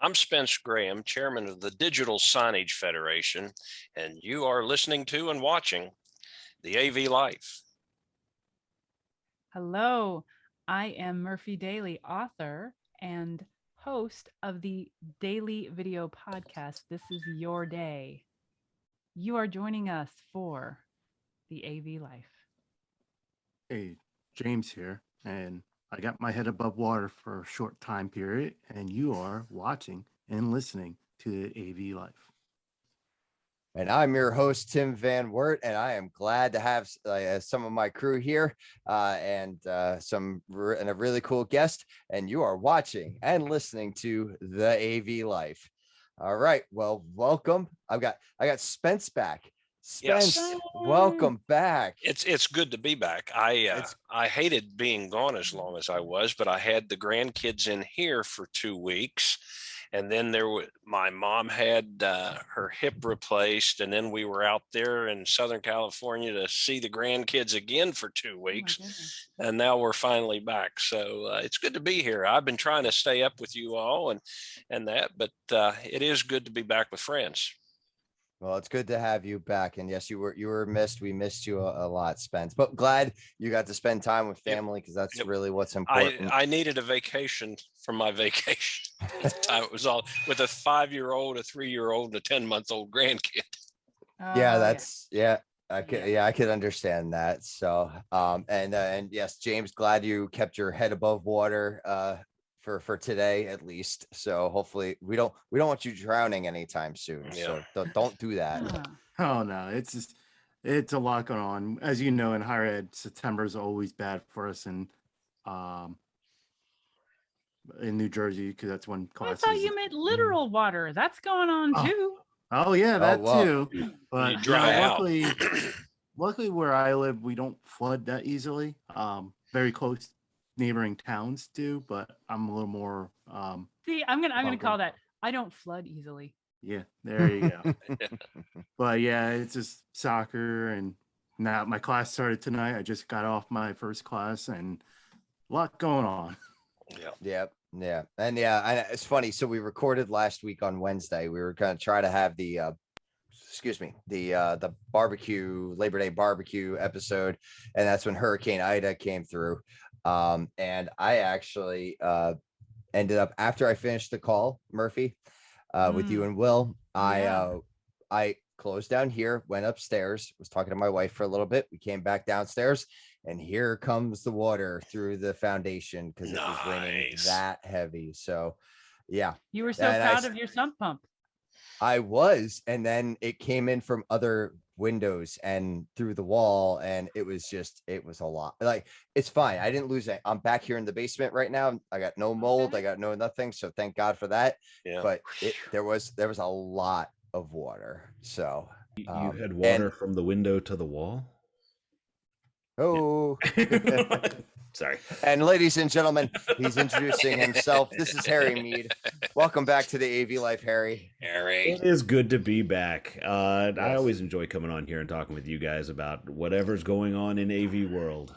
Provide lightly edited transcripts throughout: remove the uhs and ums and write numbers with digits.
I'm Spence Graham, chairman of the Digital Signage Federation, and you are listening to and watching the AV Life. Hello, I am Murphy Daly, author and host of the Daily Video Podcast. This is your day. You are joining us for the AV Life. Hey, James here, and I got my head above water for a short time period, and you are watching and listening to the AV Life. And I'm your host, Tim Van Wert, and I am glad to have some of my crew here and a really cool guest. And you are watching and listening to the AV Life. All right, well, welcome. I got Spence back. Spence, Yes. welcome back. It's good to be back. I hated being gone as long as I was, but I had the grandkids in here for 2 weeks. And then my mom had her hip replaced, and then we were out there in Southern California to see the grandkids again for 2 weeks, and now we're finally back. So it's good to be here. I've been trying to stay up with you all and that, but it is good to be back with friends. Well, it's good to have you back. And yes, you were missed. We missed you a lot, Spence, but glad you got to spend time with family because that's really what's important. I needed a vacation from my vacation. At the time it was all with a 5-year-old, a 3-year-old, and a 10-month-old grandkid. I could understand that. So, and yes, James, glad you kept your head above water, for today at least. So hopefully we don't want you drowning anytime soon. Yeah. So don't do that. Oh no, it's a lot going on. As you know, in higher ed, September is always bad for us in New Jersey because that's when classes. I thought you meant literal water. That's going on too. Oh yeah, that too. But you dry out. Luckily where I live, we don't flood that easily. Very close neighboring towns do, but I'm a little more See, I'm gonna call that I don't flood easily. Yeah, there you go. But yeah, it's just soccer, and now my class started tonight. I just got off my first class, and a lot going on. Yeah. And it's funny. So we recorded last week on Wednesday. We were going to try to have the barbecue, Labor Day barbecue episode, and that's when Hurricane Ida came through. And I actually ended up, after I finished the call, Murphy, with you and Will, I closed down here, went upstairs, was talking to my wife for a little bit. We came back downstairs, and here comes the water through the foundation because it was raining that heavy. So, yeah. You were so proud of your sump pump. I was, and then it came in from other windows and through the wall, and it was a lot. Like, it's fine. I didn't lose it. I'm back here in the basement right now. I got no mold. I got no nothing. So thank God for that. Yeah. But there was a lot of water. So you had water from the window to the wall. Oh, sorry. And ladies and gentlemen, he's introducing himself. This is Harry Meade. Welcome back to the AV Life, Harry. It is good to be back. Yes. I always enjoy coming on here and talking with you guys about whatever's going on in AV world.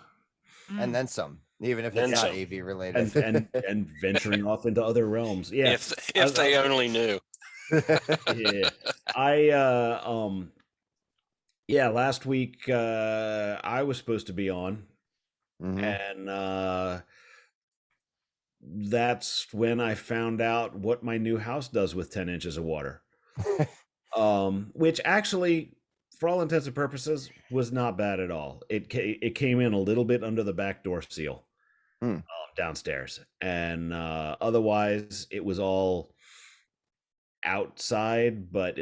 And then some, even if it's not AV related. And venturing off into other realms. Yeah. If they only knew. Yeah. Last week I was supposed to be on. Mm-hmm. And that's when I found out what my new house does with 10 inches of water. Which actually, for all intents and purposes, was not bad at all. It came in a little bit under the back door seal downstairs. And otherwise, it was all outside, but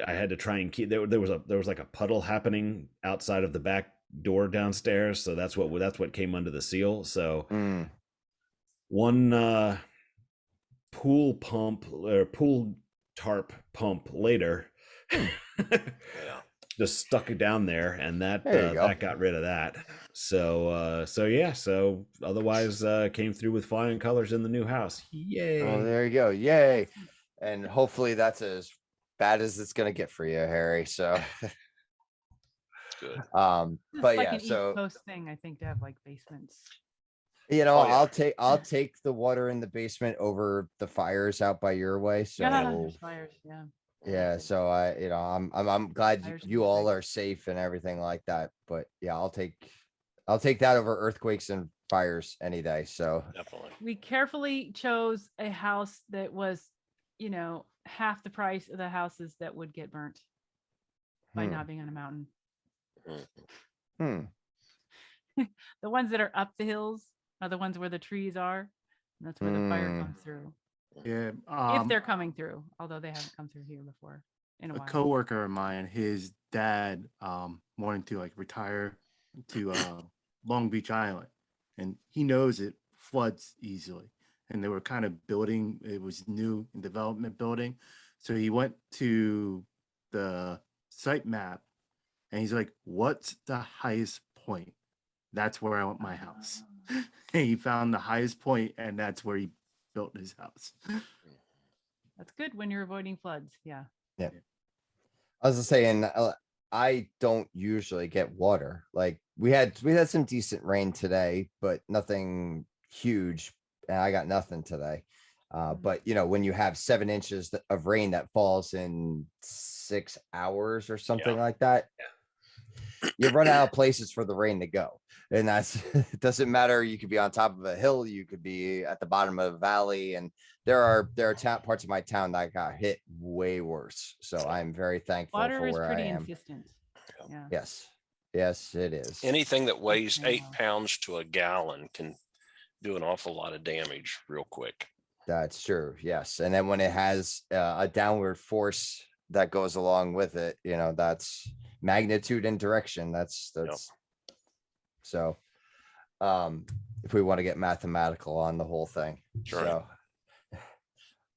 I had to try and keep there was like a puddle happening outside of the back door downstairs, so that's what came under the seal. So one pool tarp pump later just stuck it down there, and that got rid of that. So otherwise came through with flying colors in the new house. Yay. Oh, there you go. Yay. And hopefully that's as bad as it's gonna get for you, Harry. So good. But like yeah, an so East Coast thing, I think, to have like basements. You know, Oh, yeah. I'll take the water in the basement over the fires out by your way. So there's fires. Yeah. yeah, so I'm glad Fires you can all break. are safe and everything like that. But yeah, I'll take that over earthquakes and fires any day. So Definitely. We carefully chose a house that was, half the price of the houses that would get burnt by not being on a mountain. The ones that are up the hills are the ones where the trees are. And that's where the fire comes through. Yeah. If they're coming through, although they haven't come through here before in a while. coworker of mine, his dad wanted to like retire to Long Beach Island, and he knows it floods easily. And they were kind of building; it was new in development building, so he went to the site map, and he's like, "What's the highest point? That's where I want my house." And he found the highest point, and that's where he built his house. That's good when you're avoiding floods. Yeah. yeah. I was just saying, I don't usually get water. Like we had some decent rain today, but nothing huge. And I got nothing today. But you know, when you have 7 inches of rain that falls in 6 hours or something like that, you run out of places for the rain to go. And that's it doesn't matter. You could be on top of a hill, you could be at the bottom of a valley, and there are parts of my town that got hit way worse. So I'm very thankful Water for is where pretty I am. insistent. Yeah. Yes, it is. Anything that weighs 8 pounds to a gallon can do an awful lot of damage real quick. That's true. Yes. And then when it has a downward force that goes along with it, you know, that's magnitude and direction. That's so if we want to get mathematical on the whole thing. Sure.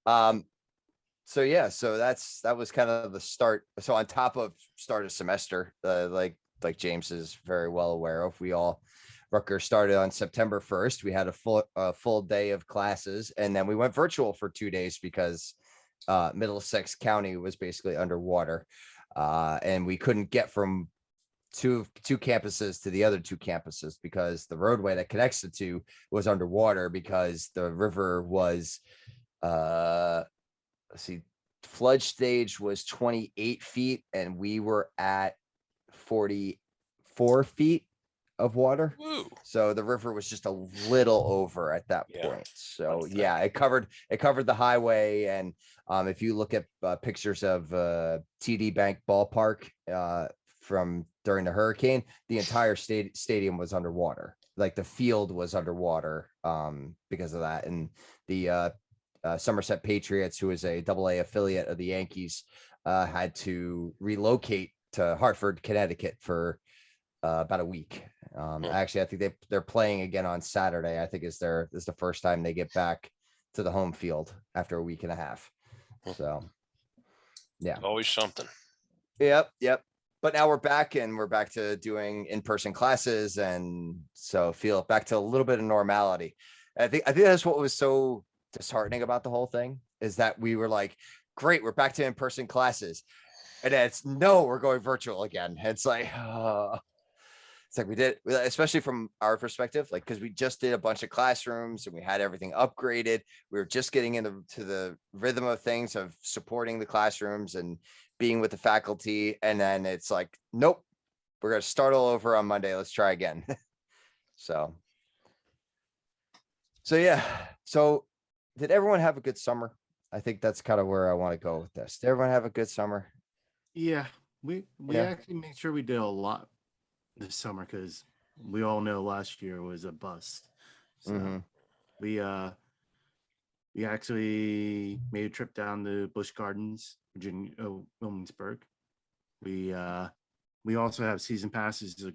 So yeah, so that was kind of the start. So on top of start of semester, like James is very well aware of, Rutgers started on September 1st. We had a full day of classes, and then we went virtual for 2 days because Middlesex County was basically underwater, and we couldn't get from two campuses to the other 2 campuses because the roadway that connects the two was underwater because the river was flood stage was 28 feet and we were at 44 feet of water. Woo. So the river was just a little over at that point. So yeah, it covered the highway. And if you look at pictures of TD Bank Ballpark from during the hurricane, the entire stadium was underwater. Like the field was underwater because of that. And the Somerset Patriots, who is a AA affiliate of the Yankees, had to relocate to Hartford, Connecticut for about a week. Actually, I think they're playing again on Saturday. I think is the first time they get back to the home field after a week and a half. So yeah, always something. Yep. But now we're back and we're back to doing in-person classes, and so feel back to a little bit of normality. I think that's what was so disheartening about the whole thing, is that we were like, great, we're back to in-person classes, and then we're going virtual again. It's like it's like we did, especially from our perspective, like because we just did a bunch of classrooms and we had everything upgraded. We were just getting into the rhythm of things, of supporting the classrooms and being with the faculty, and then it's like, nope, we're going to start all over on Monday. Let's try again. So yeah. So did everyone have a good summer? I think that's kind of where I want to go with this. Did everyone have a good summer? Yeah, we actually made sure we did a lot this summer because we all know last year was a bust. So we actually made a trip down to Busch Gardens, Virginia, Williamsburg. We also have season passes to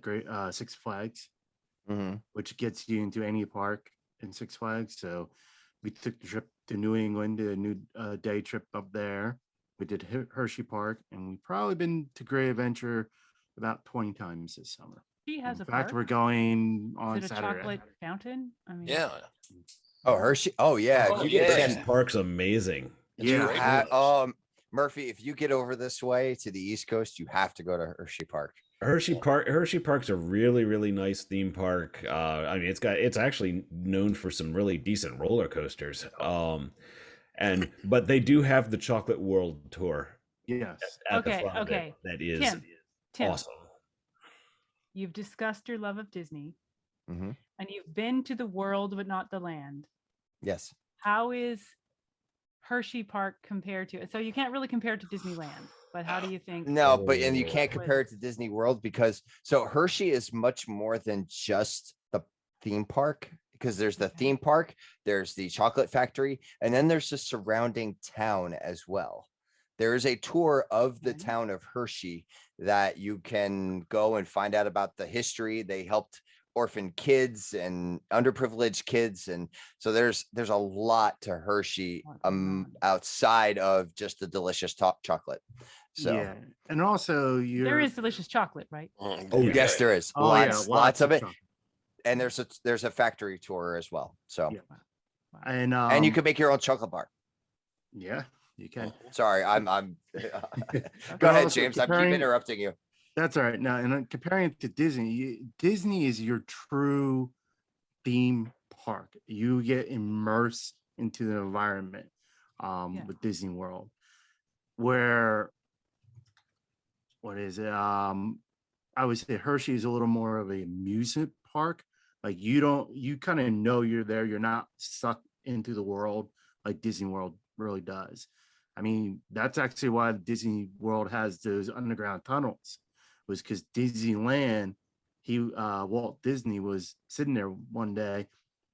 great Six Flags, which gets you into any park in Six Flags. So we took the trip to New England, did a new day trip up there. We did Hershey Park, and we've probably been to Great Adventure about 20 times this summer. She has in a fact, park? we're going on Is it a Saturday. chocolate fountain? I mean, Yeah. Oh, Hershey. Oh yeah. Oh, If you get a yeah. chance, Park's amazing. It's Yeah. great. Murphy, if you get over this way to the East Coast, you have to go to Hershey Park. Hershey Park's a really, really nice theme park. I mean, it's actually known for some really decent roller coasters. But they do have the Chocolate World Tour. Yes. At the front of it. That is Tim, awesome. You've discussed your love of Disney, Mm-hmm. and you've been to the world but not the land. Yes. How is Hershey Park compared to it? So you can't really compare it to Disneyland, but how do you think? No, and you can't compare it to Disney World because Hershey is much more than just the theme park, because there's the theme park, there's the chocolate factory, and then there's the surrounding town as well. There is a tour of the town of Hershey that you can go and find out about the history. They helped orphan kids and underprivileged kids, and so there's a lot to Hershey outside of just the delicious chocolate. So yeah, and also there is delicious chocolate, right? Oh yes, there is lots of it, chocolate. And there's a factory tour as well. So and you can make your own chocolate bar. Yeah, you can. Sorry, I'm go ahead, James. I keep interrupting you. That's all right. Now, and comparing it to Disney, Disney is your true theme park. You get immersed into the environment with Disney World. Where, what is it? I would say Hershey is a little more of an amusement park. Like you kind of know you're there. You're not sucked into the world like Disney World really does. I mean, that's actually why Disney World has those underground tunnels. Was because Disneyland, Walt Disney was sitting there one day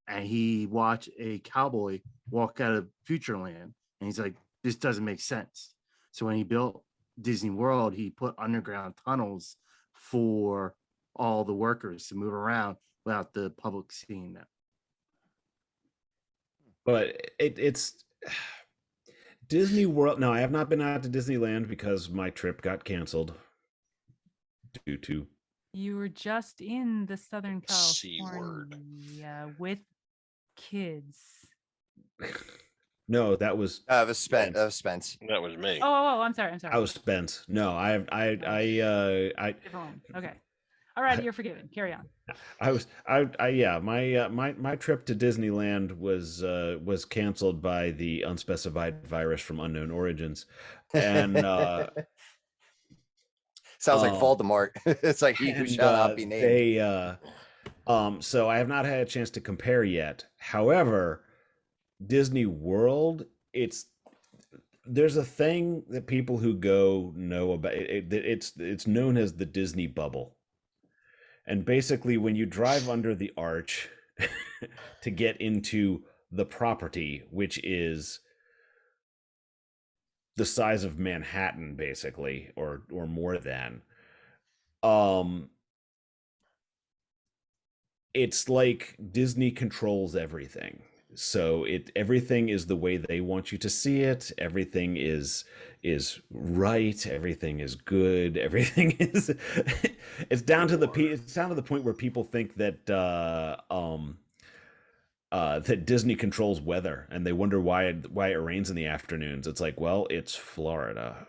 and he watched a cowboy walk out of Futureland. And he's like, this doesn't make sense. So when he built Disney World, he put underground tunnels for all the workers to move around without the public seeing them. But it's Disney World. No, I have not been out to Disneyland because my trip got canceled. Due to you were just in the Southern California with kids. No, that was Spence. That was me. Oh, I'm sorry. I was Spence. No, I different one. Okay. All right, you're forgiven. Carry on. My trip to Disneyland was canceled by the unspecified virus from unknown origins, and sounds like Voldemort. It's like he who shall not be named. So I have not had a chance to compare yet. However, Disney World, there's a thing that people who go know about. It's known as the Disney bubble. And basically, when you drive under the arch to get into the property, which is the size of Manhattan, basically, or more than, it's like Disney controls everything. So everything is the way they want you to see it. Everything is right. Everything is good. Everything is. It's down to the point where people think that that Disney controls weather, and they wonder why it rains in the afternoons. It's like, well, it's Florida.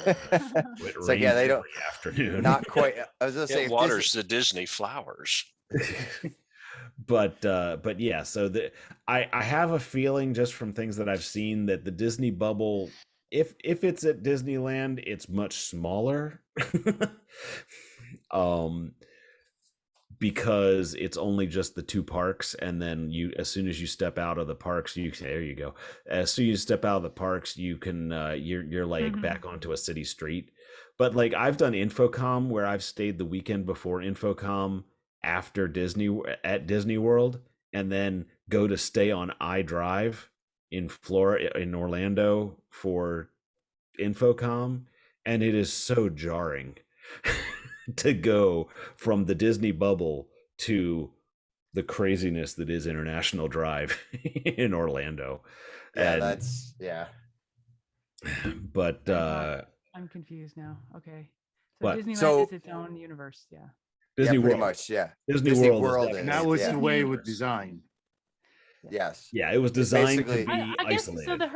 It's like, yeah, they don't. Afternoon. Not quite. I was gonna say, it waters the Disney flowers. But yeah, so I have a feeling just from things that I've seen that the Disney bubble, if it's at Disneyland, it's much smaller. Because it's only just the two parks, and then as soon as you step out of the parks, there you go. As soon as you step out of the parks, you can you're like back onto a city street. But like I've done Infocomm, where I've stayed the weekend before Infocomm after at Disney World, and then go to stay on iDrive in Orlando for Infocomm, and it is so jarring to go from the Disney bubble to the craziness that is International Drive in Orlando. Yeah, But I'm confused now. Okay. So what? Disneyland is its own universe, yeah. Disney World. Pretty much, yeah. Disney World and that was the way it was designed. Yes. Yeah, it was designed to be I guess isolated. so. The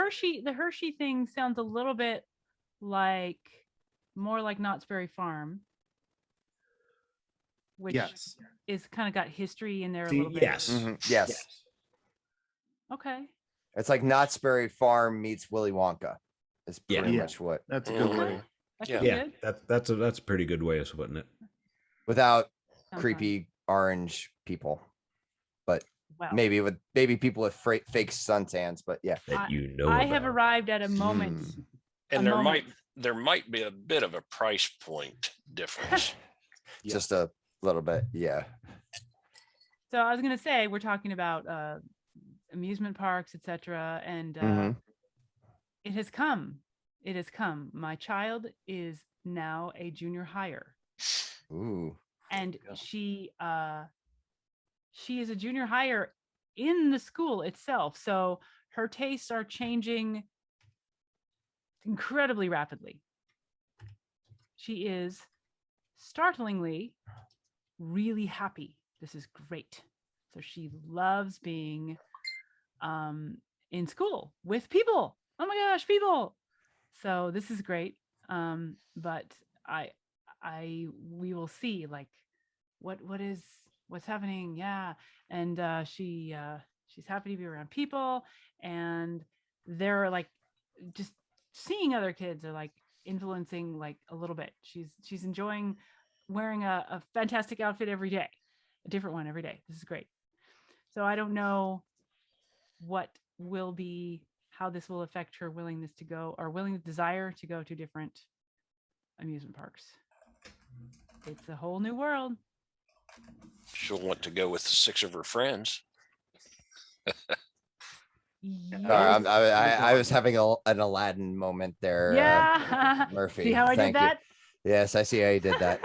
Hershey thing sounds a little bit like more like Knott's Berry Farm, which Yes. is kind of got history in there a little bit. Yes. Yes. Okay. It's like Knott's Berry Farm meets Willy Wonka. It's pretty Yeah. much what, That's a good way. That Yeah. could be Yeah, good. that's a pretty good way of putting it. without Sounds creepy orange people, but Well, maybe people with fake suntans. But yeah, That I have arrived at a moment. And A moment. there might be a bit of a price point difference. just a little bit. Yeah. So I was going to say, we're talking about amusement parks, etc. And it has come. It has come. My child is now a junior higher. Ooh. And she is a junior higher in the school itself. So her tastes are changing incredibly rapidly. She is startlingly really happy. This is great. So she loves being in school with people. Oh my gosh, people. So this is great. But we will see like what's happening. Yeah. And she's happy to be around people, and they're like just seeing other kids are like influencing like a little bit. She's enjoying wearing a fantastic outfit every day, a different one every day. This is great. So I don't know how this will affect her willingness to go, or desire to go to different amusement parks. It's a whole new world. She'll want to go with 6 of her friends. Yes. I was having an Aladdin moment there. Yeah. Murphy. See how I did that? Yes, I see how you did that.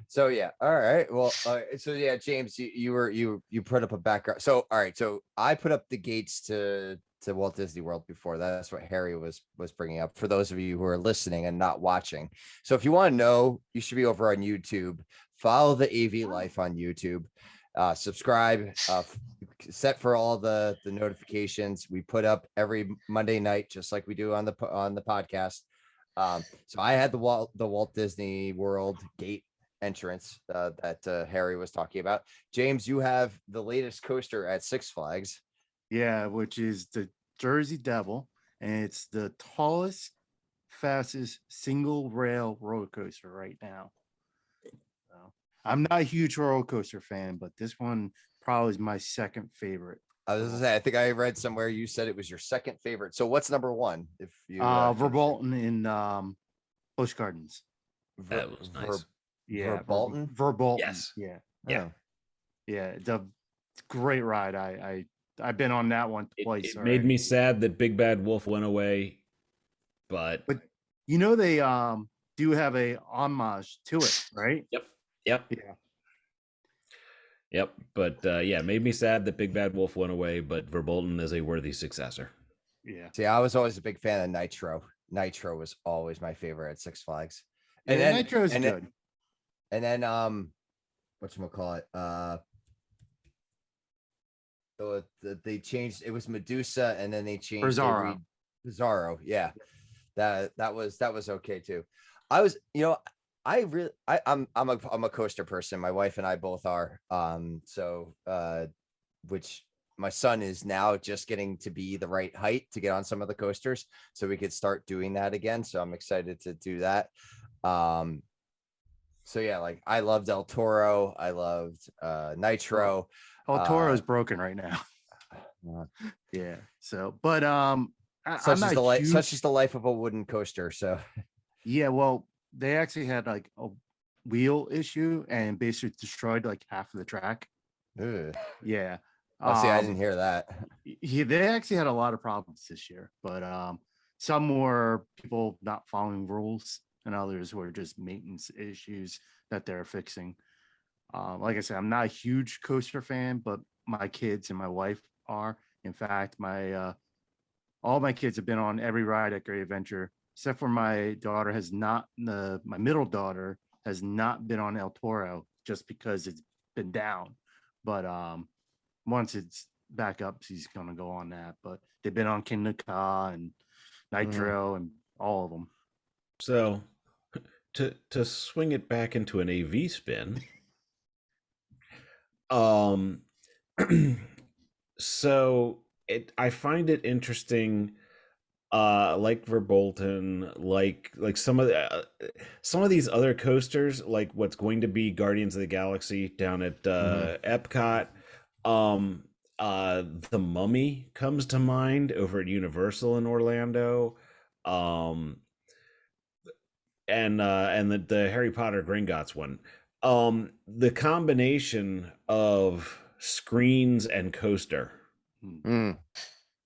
So yeah, all right. Well, so yeah, James, you put up a background. So all right, so I put up the gates to Walt Disney World before. That's what Harry was bringing up. For those of you who are listening and not watching, so if you want to know, you should be over on YouTube. Follow the AV Life on YouTube. Subscribe. Set for all the notifications. We put up every Monday night, just like we do on the podcast. So I had the Walt Disney World gate entrance that Harry was talking about. James, you have the latest coaster at Six Flags. Yeah, which is the Jersey Devil, and it's the tallest, fastest single rail roller coaster right now. So, I'm not a huge roller coaster fan, but this one probably is my second favorite. I was gonna say, I think I read somewhere you said it was your second favorite. So what's number one? If you Verbolten in Busch Gardens. That was nice. Yeah, Verbolten. Verbolten. Yes. Yeah. Yeah. Yeah. It's a great ride. I've been on that one twice. It made me sad that Big Bad Wolf went away, but you know they do have a homage to it, right? Yep. Yeah. Yep. But yeah, it made me sad that Big Bad Wolf went away, but Verbolten is a worthy successor. Yeah. See, I was always a big fan of Nitro. Nitro was always my favorite at Six Flags. And yeah, then Nitro is good. And then whatchamacallit? They changed, it was Medusa, and then they changed Bizarro. Yeah. That was okay too. I'm a coaster person. My wife and I both are. Which my son is now just getting to be the right height to get on some of the coasters, so we could start doing that again. So I'm excited to do that. So yeah, like I loved El Toro. I loved Nitro. El Toro is broken right now. Yeah. So, but such is the life of a wooden coaster. So yeah, well, they actually had like a wheel issue and basically destroyed like half of the track. Ugh. Yeah. Oh, see, I didn't hear that. Yeah, they actually had a lot of problems this year, but some were people not following rules, and others were just maintenance issues that they're fixing. Like I said, I'm not a huge coaster fan, but my kids and my wife are. In fact, all my kids have been on every ride at Great Adventure, except for my daughter has not. My middle daughter has not been on El Toro just because it's been down. But once it's backups he's going to go on that, but they've been on Kingda Ka and Nitro and all of them. So to swing it back into an AV spin, so I find it interesting, like Verbolten, like some of these other coasters, like what's going to be Guardians of the Galaxy down at Epcot. The Mummy comes to mind over at Universal in Orlando. And the Harry Potter Gringotts one. The combination of screens and coaster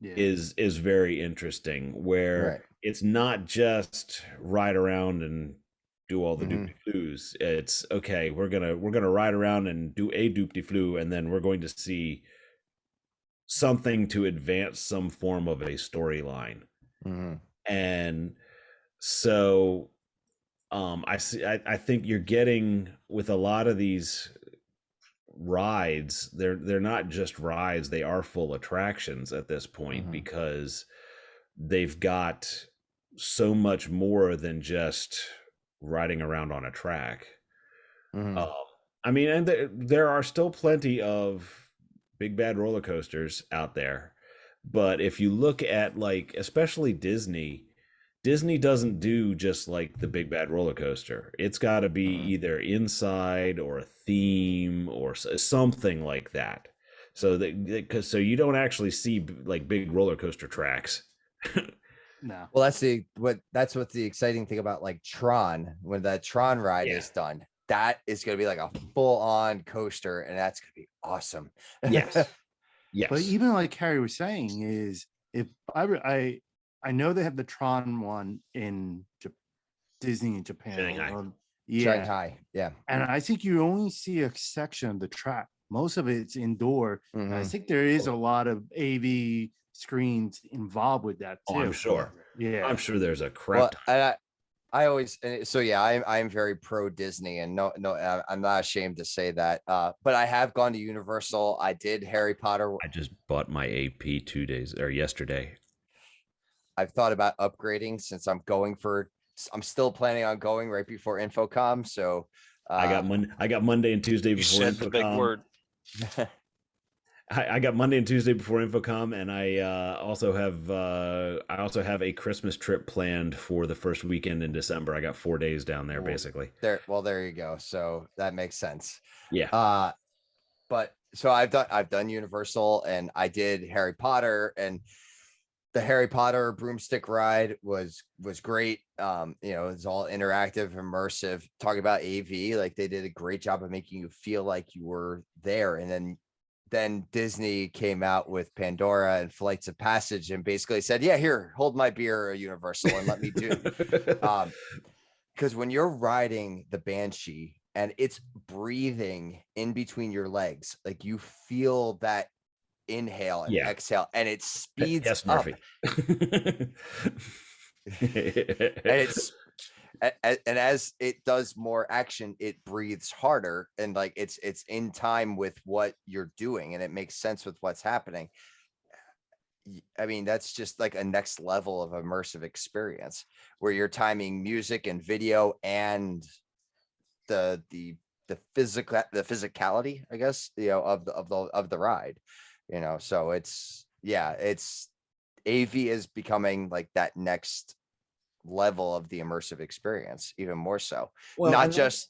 is very interesting, where it's not just ride around and do all the doop-de-floos. It's okay, we're gonna ride around and do a doop-de-floo, and then we're going to see something to advance some form of a storyline. And so I think you're getting, with a lot of these rides, they're not just rides, they are full attractions at this point, because they've got so much more than just riding around on a track. I mean, and there are still plenty of big bad roller coasters out there, but if you look at, like, especially Disney doesn't do just like the big bad roller coaster. It's got to be either inside or a theme or something like that. So so you don't actually see like big roller coaster tracks. No. Well, that's what the exciting thing about like Tron, when that Tron ride is done. That is going to be like a full on coaster, and that's going to be awesome. Yes. But even like Harry was saying, is if I know they have the Tron one in Disney in Japan. Shanghai. Yeah. And I think you only see a section of the track. Most of it's indoor. I think there is a lot of AV screens involved with that too. Oh, I'm sure. Yeah. I'm sure there's a crap. Well, I always, so yeah, I'm very pro Disney, and no, I'm not ashamed to say that. But I have gone to Universal. I did Harry Potter. I just bought my AP 2 days or yesterday. I've thought about upgrading, since I'm still planning on going right before Infocomm. So I got Monday and Tuesday before Infocomm. The big word. I got Monday and Tuesday before Infocomm, and I also have a Christmas trip planned for the first weekend in December. I got 4 days down there, basically. There you go. So that makes sense. Yeah. But so I've done Universal, and I did Harry Potter, and the Harry Potter broomstick ride was great. It's all interactive, immersive. Talking about AV, like they did a great job of making you feel like you were there. And then Disney came out with Pandora and Flights of Passage, and basically said, "Yeah, here, hold my beer, Universal, and let me do." Because when you're riding the Banshee and it's breathing in between your legs, like you feel that inhale and exhale, and it speeds up. And as it does more action, it breathes harder, and like it's in time with what you're doing, and it makes sense with what's happening. I mean, that's just like a next level of immersive experience, where you're timing music and video and the physicality, I guess, of the ride. So it's AV is becoming like that next level of the immersive experience, even more so. Well, not just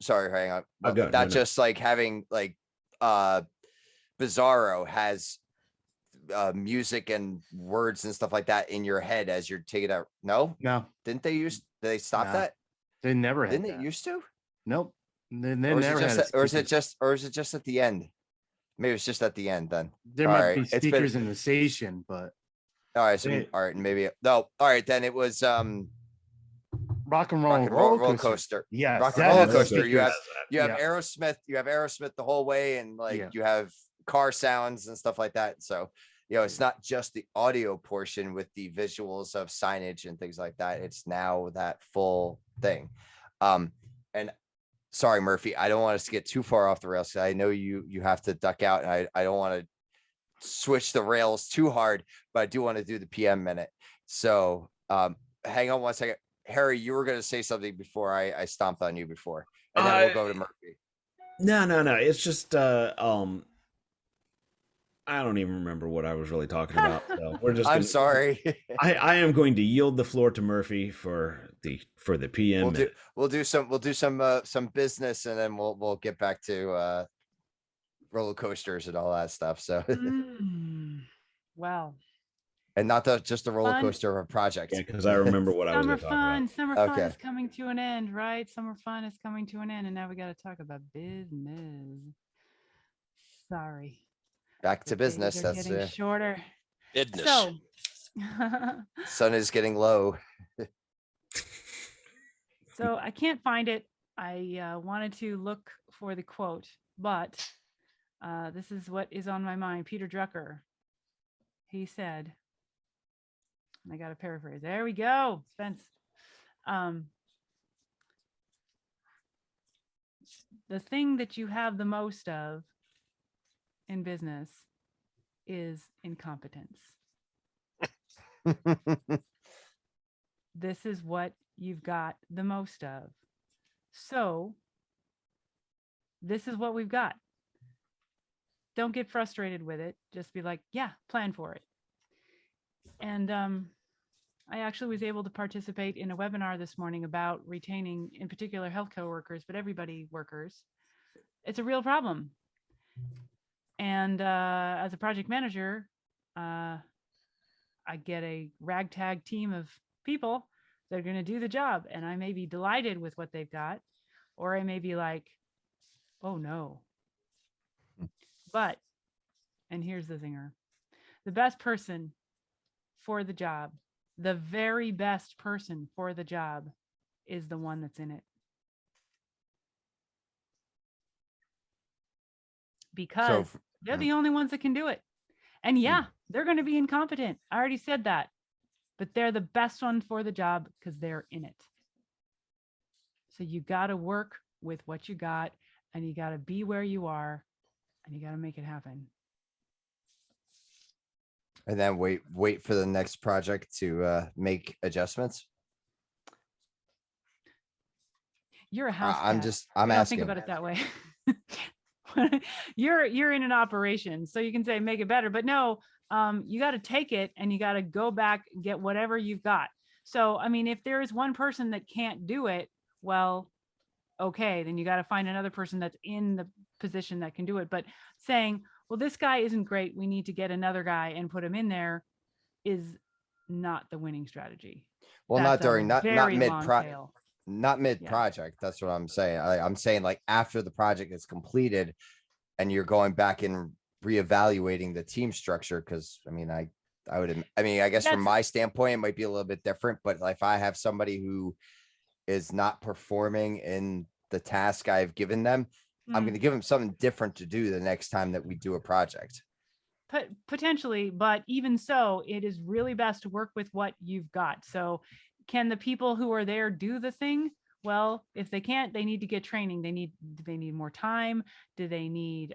sorry, hang on. Just like having like Bizarro has music and words and stuff like that in your head as you're taking out. No, did they stop that? They never had. Didn't it used to? Nope. Or is it just at the end? Maybe it's just at the end then. There might be speakers in the station, but all right. So all right, maybe no. All right, then it was Rock and Roll Coaster. Yeah, Rock and Roller Coaster. You have Aerosmith. You have Aerosmith the whole way, and you have car sounds and stuff like that. So it's not just the audio portion with the visuals of signage and things like that. It's now that full thing. And sorry, Murphy, I don't want us to get too far off the rails. I know you have to duck out, and I don't want to switch the rails too hard, but I do want to do the PM minute. So hang on one second. Harry, you were going to say something before I stomped on you before, and then we'll go to Murphy. No. It's just I don't even remember what I was really talking about. So we're just. I'm sorry. I am going to yield the floor to Murphy for the PM. We'll do some business, and then we'll get back to roller coasters and all that stuff. So wow. And not just the roller coaster of a project. Yeah, because I remember what I was talking about. Summer fun is coming to an end, right? Summer fun is coming to an end, and now we got to talk about business. Sorry. Back to business. That's getting shorter. Business. So, sun is getting low. So I can't find it. I wanted to look for the quote, but this is what is on my mind. Peter Drucker. He said, and I got to paraphrase. There we go, Spence. The thing that you have the most of in business is incompetence. This is what you've got the most of. So this is what we've got. Don't get frustrated with it. Just be like, yeah, plan for it. And I actually was able to participate in a webinar this morning about retaining, in particular, healthcare workers, but everybody workers. It's a real problem. And as a project manager, I get a ragtag team of people that are going to do the job. And I may be delighted with what they've got, or I may be like, oh no. But, and here's the zinger, the best person for the job, the very best person for the job is the one that's in it. Because they're the only ones that can do it. And yeah, they're going to be incompetent. I already said that. But they're the best one for the job because they're in it. So you got to work with what you got, and you got to be where you are, and you got to make it happen. And then wait for the next project to make adjustments. You're a house cat. I'm asking. Think about it that way. You're in an operation, so you can say make it better, but no, you got to take it and you got to go back and get whatever you've got. So, I mean, if there is one person that can't do it, well, okay, then you got to find another person that's in the position that can do it. But saying, well, this guy isn't great, we need to get another guy and put him in there is not the winning strategy. Well, not mid project. That's what I'm saying. I'm saying like after the project is completed and you're going back and reevaluating the team structure. Cause I mean, I guess from my standpoint, it might be a little bit different, but if I have somebody who is not performing in the task I've given them, I'm going to give them something different to do the next time that we do a project. Potentially, but even so, it is really best to work with what you've got. So can the people who are there do the thing? Well, if they can't, they need to get training. They need more time. Do they need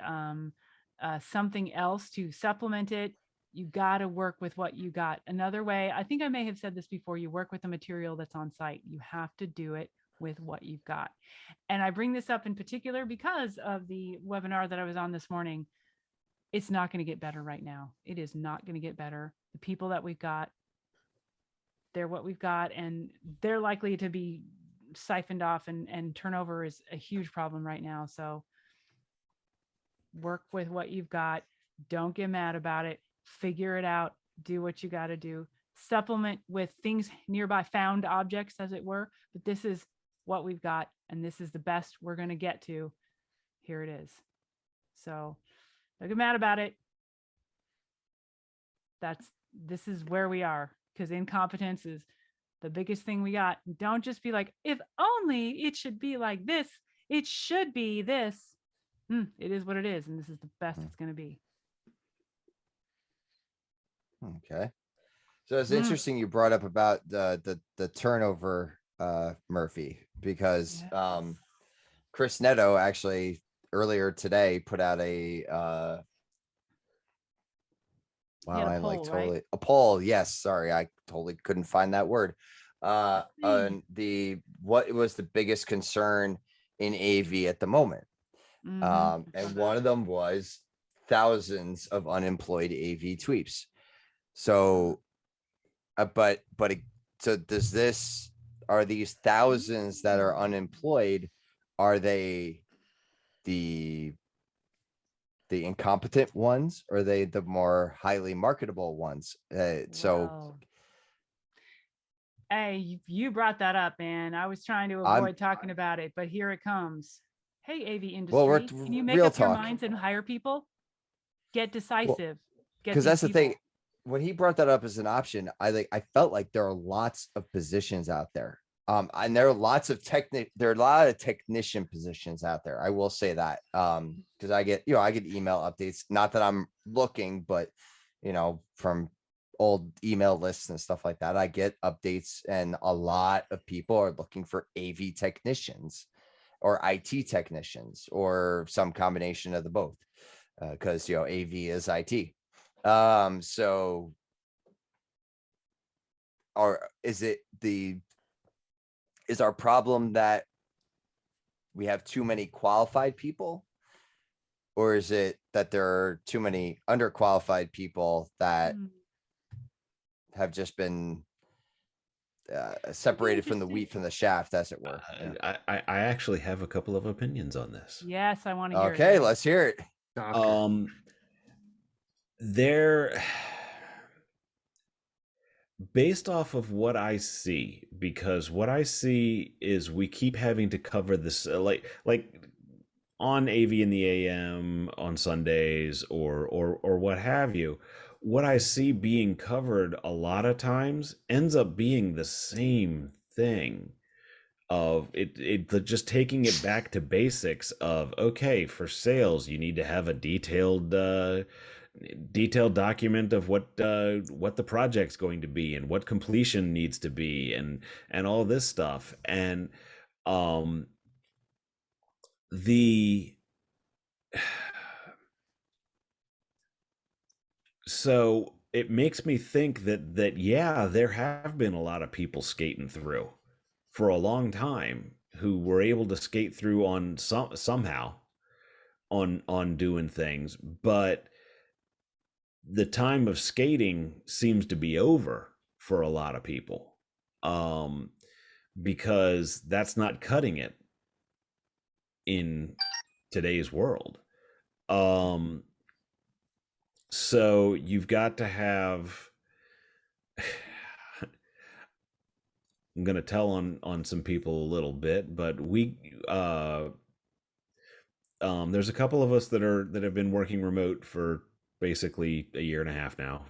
something else to supplement it? You got to work with what you got. Another way, I think I may have said this before, you work with the material that's on site. You have to do it with what you've got. And I bring this up in particular because of the webinar that I was on this morning. It's not going to get better right now. It is not going to get better. The people that we've got, they're what we've got, and they're likely to be siphoned off, and turnover is a huge problem right now. So work with what you've got. Don't get mad about it. Figure it out. Do what you got to do. Supplement with things nearby, found objects, as it were. But this is what we've got, and this is the best we're going to get to. Here it is. So don't get mad about it. This is where we are, because incompetence is the biggest thing we got. Don't just be like, if only it should be like this. It should be this. It is what it is, and this is the best it's going to be. Okay. So it's interesting you brought up about the turnover, Murphy, because Chris Netto actually earlier today put out a Wow, a I poll, like totally right? a poll. Yes, sorry, I totally couldn't find that word. See. What was the biggest concern in AV at the moment? And one of them was thousands of unemployed AV tweeps. So, so are these thousands that are unemployed? Are they the incompetent ones, or are they the more highly marketable ones? Hey, you brought that up, and I was trying to avoid talking about it, but here it comes. Hey, AV industry, can you make up your minds and hire people? Get decisive. Because that's the thing. When he brought that up as an option, I felt like there are lots of positions out there. And there are lots of there are a lot of technician positions out there. I will say that. Because I get email updates. Not that I'm looking, but from old email lists and stuff like that, I get updates, and a lot of people are looking for AV technicians or IT technicians or some combination of the both. Because AV is IT. So is our problem that we have too many qualified people, or is it that there are too many underqualified people that have just been separated from the wheat from the shaft, as it were? I actually have a couple of opinions on this. Yes, I want to hear it. Okay, let's hear it. Based off of what I see, because what I see is we keep having to cover this like on AV in the AM on Sundays or what have you. What I see being covered a lot of times ends up being the same thing of it just taking it back to basics of, okay, for sales you need to have a detailed document of what the project's going to be and what completion needs to be and all this stuff. And so it makes me think that yeah, there have been a lot of people skating through for a long time who were able to skate through on somehow on doing things, but the time of skating seems to be over for a lot of people, because that's not cutting it in today's world. So you've got to have I'm going to tell on some people a little bit, but there's a couple of us that have been working remote for basically a year and a half now.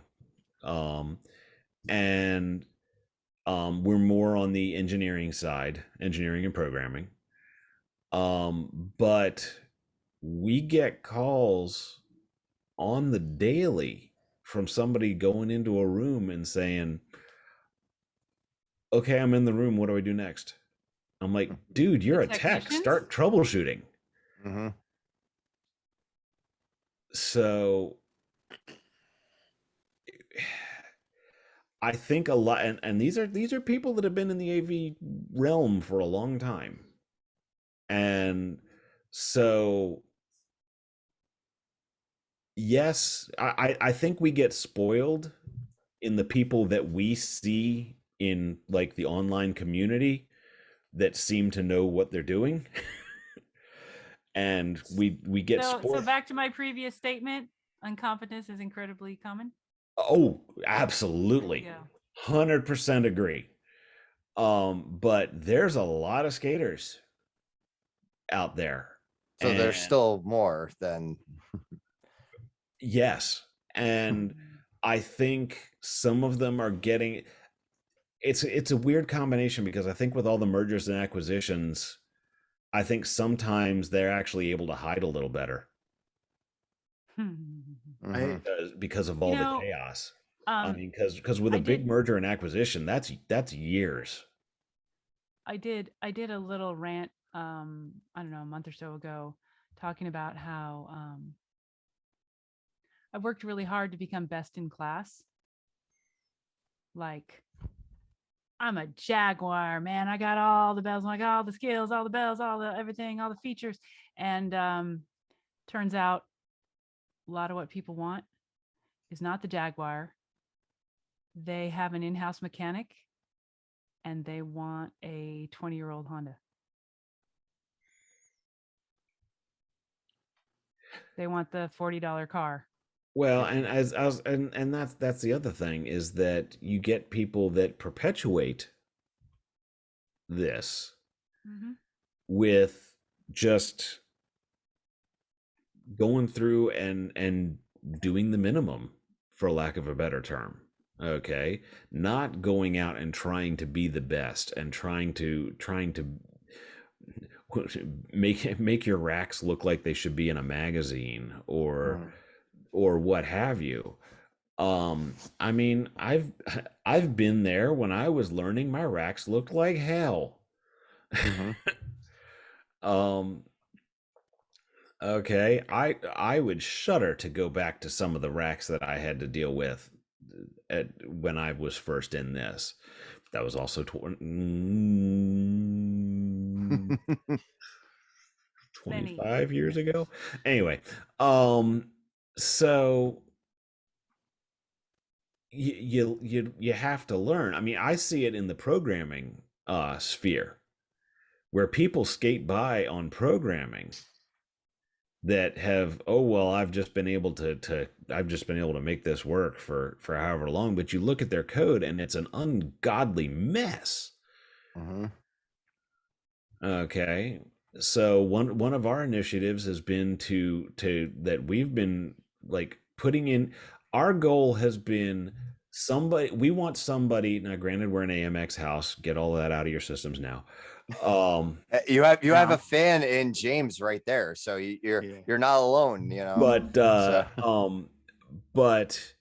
And we're more on the engineering side, engineering and programming. But we get calls on the daily from somebody going into a room and saying, okay, I'm in the room, what do I do next? I'm like, dude, you're a tech, start troubleshooting. So I think a lot, and these are people that have been in the AV realm for a long time. And so yes, I think we get spoiled in the people that we see in like the online community that seem to know what they're doing. And we get so back to my previous statement, incompetence is incredibly common. Oh, absolutely. 100% agree. But there's a lot of skaters out there. So there's still more than yes. And I think some of them are getting it's a weird combination, because I think with all the mergers and acquisitions, I think sometimes they're actually able to hide a little better. Because of all the chaos. I mean, because with a big merger and acquisition, that's years. I did a little rant, I don't know, a month or so ago, talking about how I've worked really hard to become best in class. Like, I'm a jaguar, man. I got all the bells, I got all the skills, all the bells, all the everything, all the features. And turns out a lot of what people want is not the Jaguar. They have an in-house mechanic and they want a 20-year-old Honda. They want the $40 car. Well, and as I was, and that's the other thing, is that you get people that perpetuate this with just going through and doing the minimum, for lack of a better term. Okay, not going out and trying to be the best and trying to make your racks look like they should be in a magazine or what have you. I mean, I've been there when I was learning. My racks looked like hell. Okay, I would shudder to go back to some of the racks that I had to deal with when I was first in this. That was also 25 years ago. Anyway, so you have to learn. I mean, I see it in the programming sphere, where people skate by on programming that have, oh well, I've just been able to make this work for however long, but you look at their code and it's an ungodly mess. Okay, so one of our initiatives has been to that we've been like putting in. Our goal has been we want somebody, now granted we're an AMX house, get all of that out of your systems now. You have a fan in James right there, so you're not alone, you know. But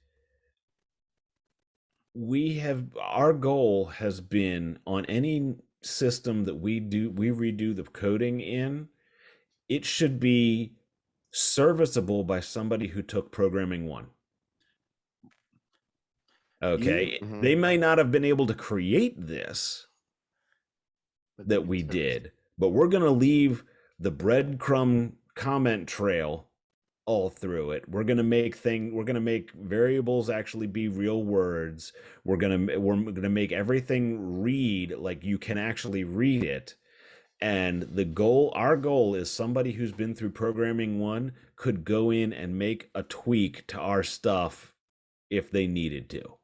our goal has been, on any system that we redo the coding in, it should be serviceable by somebody who took programming 1. Okay, they may not have been able to create this that we did, but we're going to leave the breadcrumb comment trail all through it. We're going to make variables actually be real words. We're going to make everything read like you can actually read it. And our goal is somebody who's been through programming 1 could go in and make a tweak to our stuff if they needed to.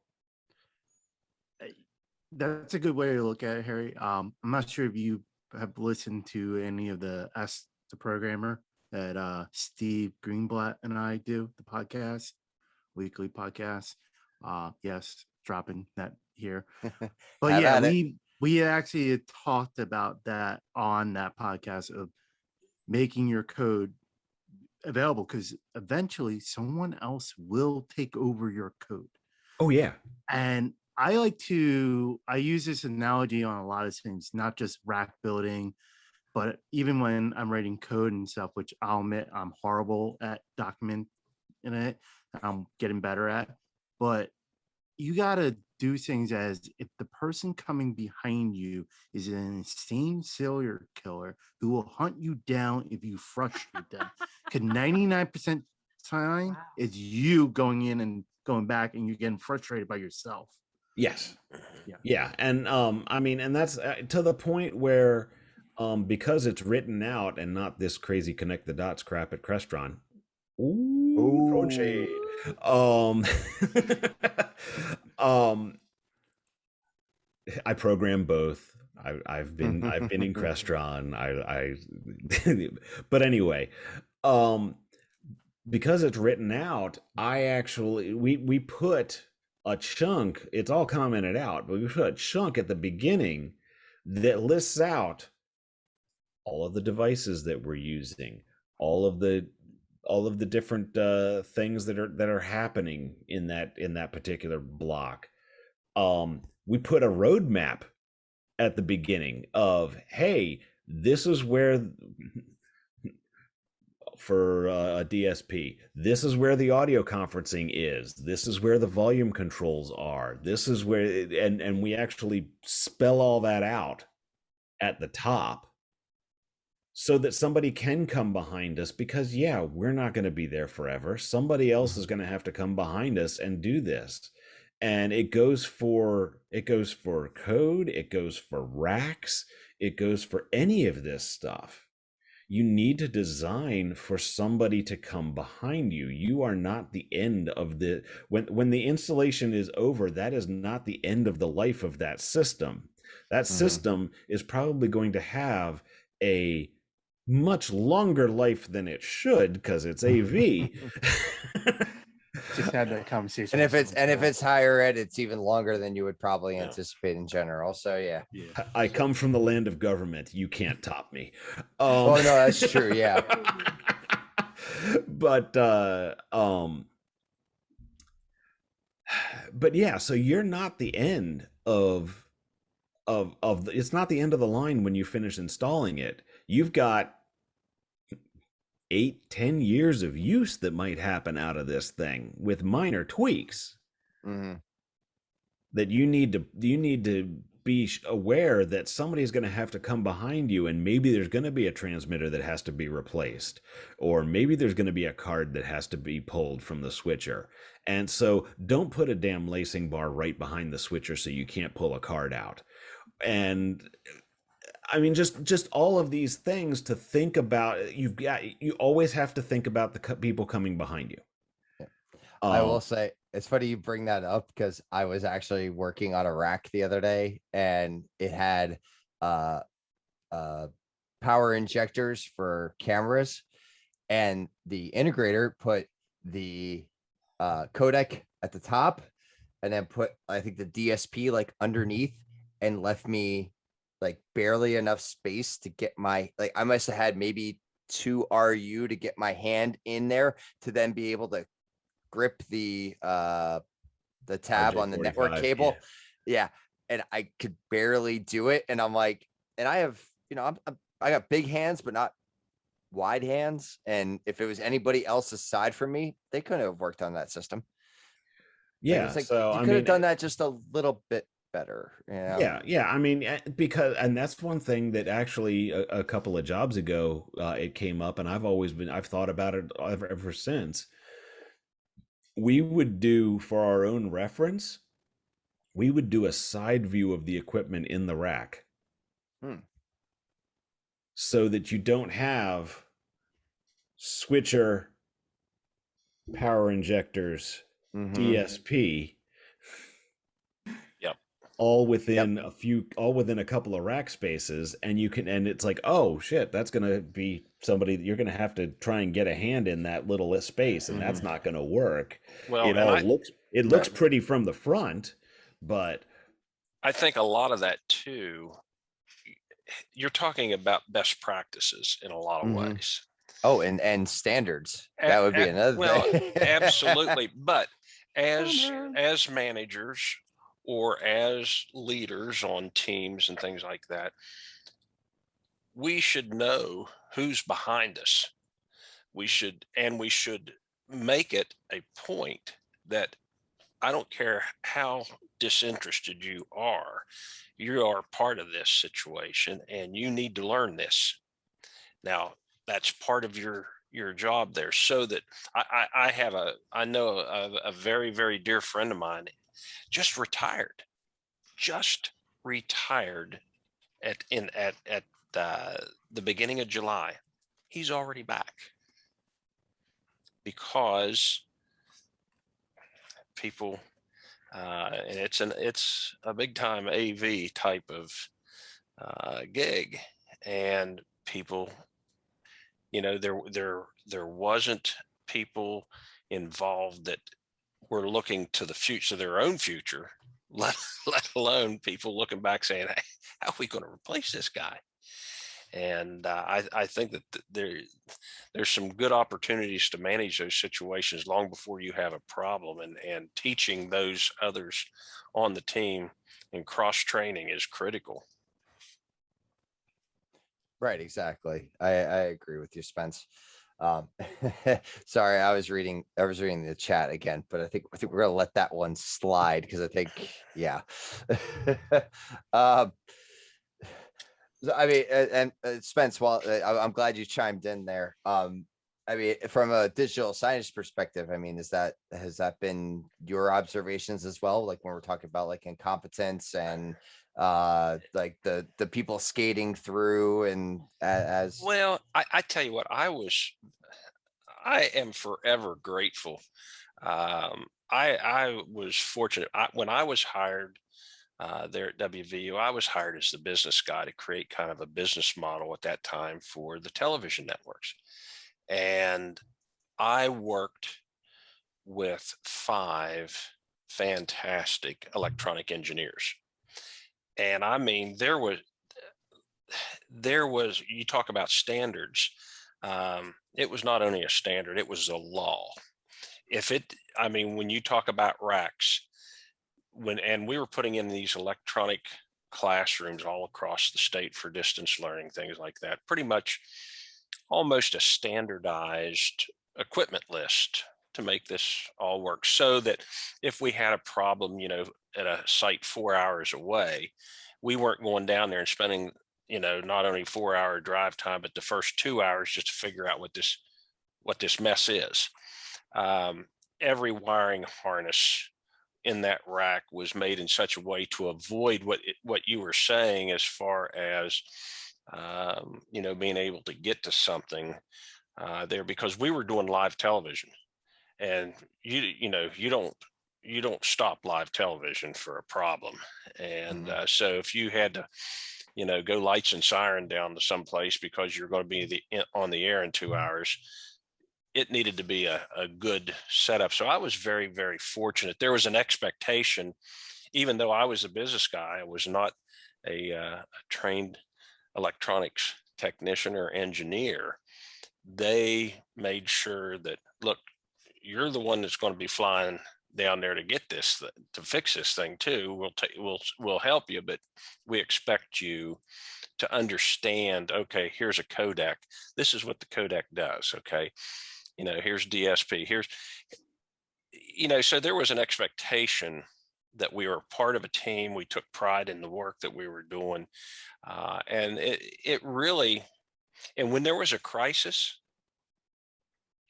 That's a good way to look at it, Harry. I'm not sure if you have listened to any of the Ask the Programmer that Steve Greenblatt and I do, the podcast, weekly podcast. Yes, dropping that here. But yeah, we actually had talked about that on that podcast of making your code available, because eventually someone else will take over your code. Oh yeah. And I use this analogy on a lot of things, not just rack building, but even when I'm writing code and stuff, which I'll admit I'm horrible at documenting it, I'm getting better at. But you got to do things as if the person coming behind you is an insane serial killer who will hunt you down if you frustrate them. Because 99% time is you going in and going back and you're getting frustrated by yourself. Yes. Yeah. And I mean, and that's to the point where because it's written out and not this crazy connect the dots crap at Crestron. Ooh, throwing shade. I program both. I've been in Crestron. But anyway, because it's written out, we put a chunk, it's all commented out, but we put a chunk at the beginning that lists out all of the devices that we're using, all of the different things that are happening in that particular block. We put a roadmap at the beginning of, hey, this is where a DSP. This is where the audio conferencing is. This is where the volume controls are. This is where, and we actually spell all that out at the top so that somebody can come behind us, because yeah, we're not going to be there forever. Somebody else is going to have to come behind us and do this. And it goes for code, it goes for racks, it goes for any of this stuff. You need to design for somebody to come behind you. You are not the end of the, when the installation is over, that is not the end of the life of that system. That system is probably going to have a much longer life than it should, because it's AV. Just had that conversation. And if it's higher ed, it's even longer than you would probably anticipate in general. So yeah. I come from the land of government. You can't top me. Oh no, that's true. Yeah. But yeah, so you're not the end of it's not the end of the line when you finish installing it. You've got 8-10 years of use that might happen out of this thing with minor tweaks that you need to be aware that somebody's going to have to come behind you, and maybe there's going to be a transmitter that has to be replaced, or maybe there's going to be a card that has to be pulled from the switcher. And so don't put a damn lacing bar right behind the switcher so you can't pull a card out. And I mean, just all of these things to think about. You always have to think about the people coming behind you. Yeah. I will say, it's funny you bring that up, because I was actually working on a rack the other day, and it had power injectors for cameras, and the integrator put the codec at the top, and then put, I think, the DSP like underneath, and left me like barely enough space to get my, like, I must have had maybe 2 RU to get my hand in there to then be able to grip the tab on the network cable. Yeah. And I could barely do it. And I'm like, and I have, I got big hands, but not wide hands. And if it was anybody else aside from me, they couldn't have worked on that system. Yeah. Like, so you could have done that just a little bit better. Yeah. I mean, because, and that's one thing that actually a couple of jobs ago, it came up, and I've thought about it ever since. We would do, for our own reference, we would do a side view of the equipment in the rack. So that you don't have switcher, power injectors, DSP, all within a couple of rack spaces, and it's like, oh shit, that's gonna be somebody you're gonna have to try and get a hand in that little space, and that's not gonna work. Well, it looks pretty from the front, but I think a lot of that too, you're talking about best practices in a lot of ways. Oh, and standards. That would be another thing. Absolutely. But as managers or as leaders on teams and things like that, we should know who's behind us. We should make it a point that I don't care how disinterested you are part of this situation, and you need to learn this. Now, that's part of your job there. So that I know a very, very dear friend of mine just retired at the beginning of July. He's already back because people, and it's a big time AV type of gig, and people, there wasn't people involved that were looking to the future, their own future, let alone people looking back saying, hey, how are we going to replace this guy? And I think that there's some good opportunities to manage those situations long before you have a problem, and teaching those others on the team and cross training is critical. Right, exactly. I agree with you, Spence. Um, sorry, I was reading the chat again, but I think we're gonna let that one slide because I think, yeah. um, I mean, and Spence, well, I'm glad you chimed in there. I mean, from a digital signage perspective, I mean, has that been your observations as well? Like when we're talking about like incompetence and like the people skating through and as Well, I tell you what, I am forever grateful. I was fortunate. When I was hired there at WVU, I was hired as the business guy to create kind of a business model at that time for the television networks. And I worked with 5 fantastic electronic engineers. And I mean, there was you talk about standards. It was not only a standard, it was a law. I mean, when you talk about racks, and we were putting in these electronic classrooms all across the state for distance learning, things like that, pretty much almost a standardized equipment list to make this all work, so that if we had a problem, at a site 4 hours away, we weren't going down there and spending, not only 4 hour drive time, but the first 2 hours just to figure out what this mess is. Every wiring harness in that rack was made in such a way to avoid what you were saying, as far as being able to get to something there, because we were doing live television, and you don't stop live television for a problem. And so if you had to go lights and siren down to some place because you're going to be on the air in 2 hours, it needed to be a good setup. So I was very, very fortunate. There was an expectation, even though I was a business guy, I was not a trained electronics technician or engineer. They made sure that, look, you're the one that's going to be flying down there to get this, to fix this thing too. We'll help you, but we expect you to understand, okay, here's a codec. This is what the codec does. Okay. Here's DSP. So there was an expectation that we were part of a team. We took pride in the work that we were doing. And it really, and when there was a crisis,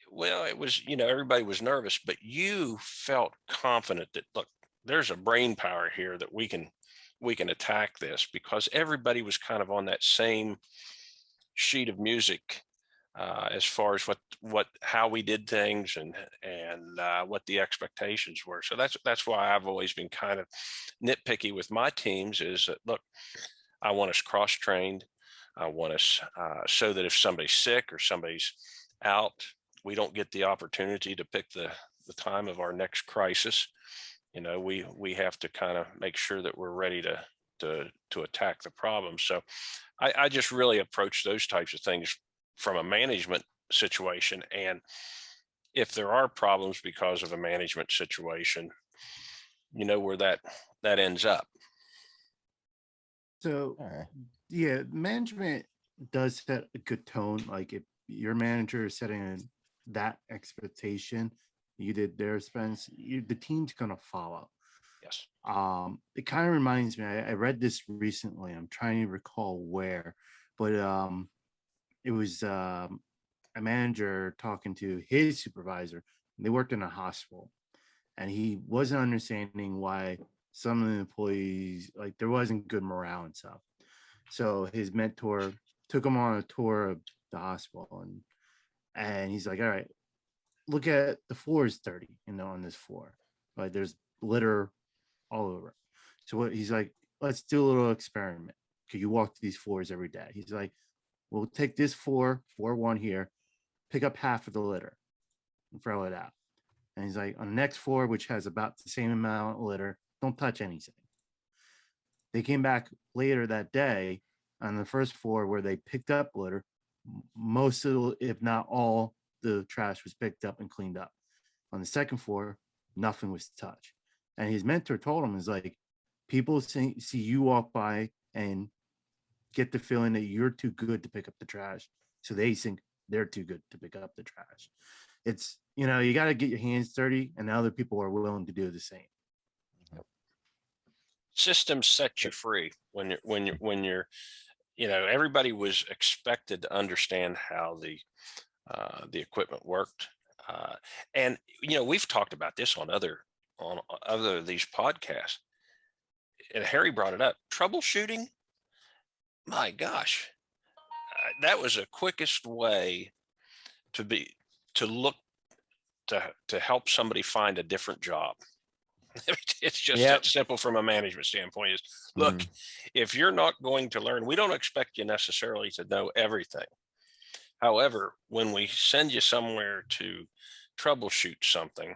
well, it was, everybody was nervous, but you felt confident that, look, there's a brain power here that we can attack this, because everybody was kind of on that same sheet of music, as far as how we did things, and what the expectations were. So that's why I've always been kind of nitpicky with my teams, is that, look, I want us cross-trained. I want us so that if somebody's sick or somebody's out, we don't get the opportunity to pick the time of our next crisis. We have to kind of make sure that we're ready to attack the problem. So I just really approach those types of things from a management situation. And if there are problems because of a management situation, where that ends up. So, yeah, management does set a good tone. Like if your manager is setting that expectation, you did their Spence, the team's gonna follow. Yes. It kind of reminds me. I read this recently. I'm trying to recall where, but it was a manager talking to his supervisor. They worked in a hospital, and he wasn't understanding why some of the employees, like, there wasn't good morale and stuff. So his mentor took him on a tour of the hospital, and he's like, all right, look at the floor is dirty, on this floor. Like there's litter all over. So what he's like, let's do a little experiment. Could you walk these floors every day? He's like, we'll take this floor 1 here, pick up half of the litter and throw it out. And he's like, on the next floor, which has about the same amount of litter, don't touch anything. They came back later that day on the first floor where they picked up litter. Most of, if not all, the trash was picked up and cleaned up. On the second floor, nothing was touched. And his mentor told him, is like, people see you walk by and get the feeling that you're too good to pick up the trash. So they think they're too good to pick up the trash. It's, you know, you got to get your hands dirty, and other people are willing to do the same. Systems set you free when you're, you know, everybody was expected to understand how the equipment worked. And, you know, we've talked about this on other of these podcasts, and Harry brought it up, troubleshooting. My gosh, that was the quickest way to look to help somebody find a different job. It's just that simple from a management standpoint. Is look, if you're not going to learn, we don't expect you necessarily to know everything. However, when we send you somewhere to troubleshoot something,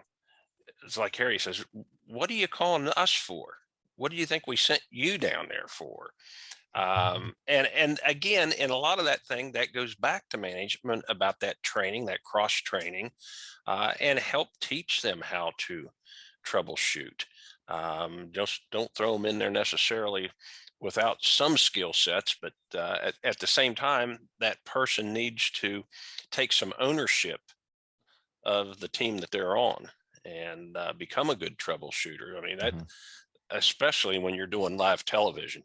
it's like Harry says, what are you calling us for? What do you think we sent you down there for? And again, in a lot of that thing, that goes back to management about that training, that cross training, and help teach them how to troubleshoot. Just don't throw them in there necessarily without some skill sets, but at the same time, that person needs to take some ownership of the team that they're on and become a good troubleshooter. I mean, that especially when you're doing live television,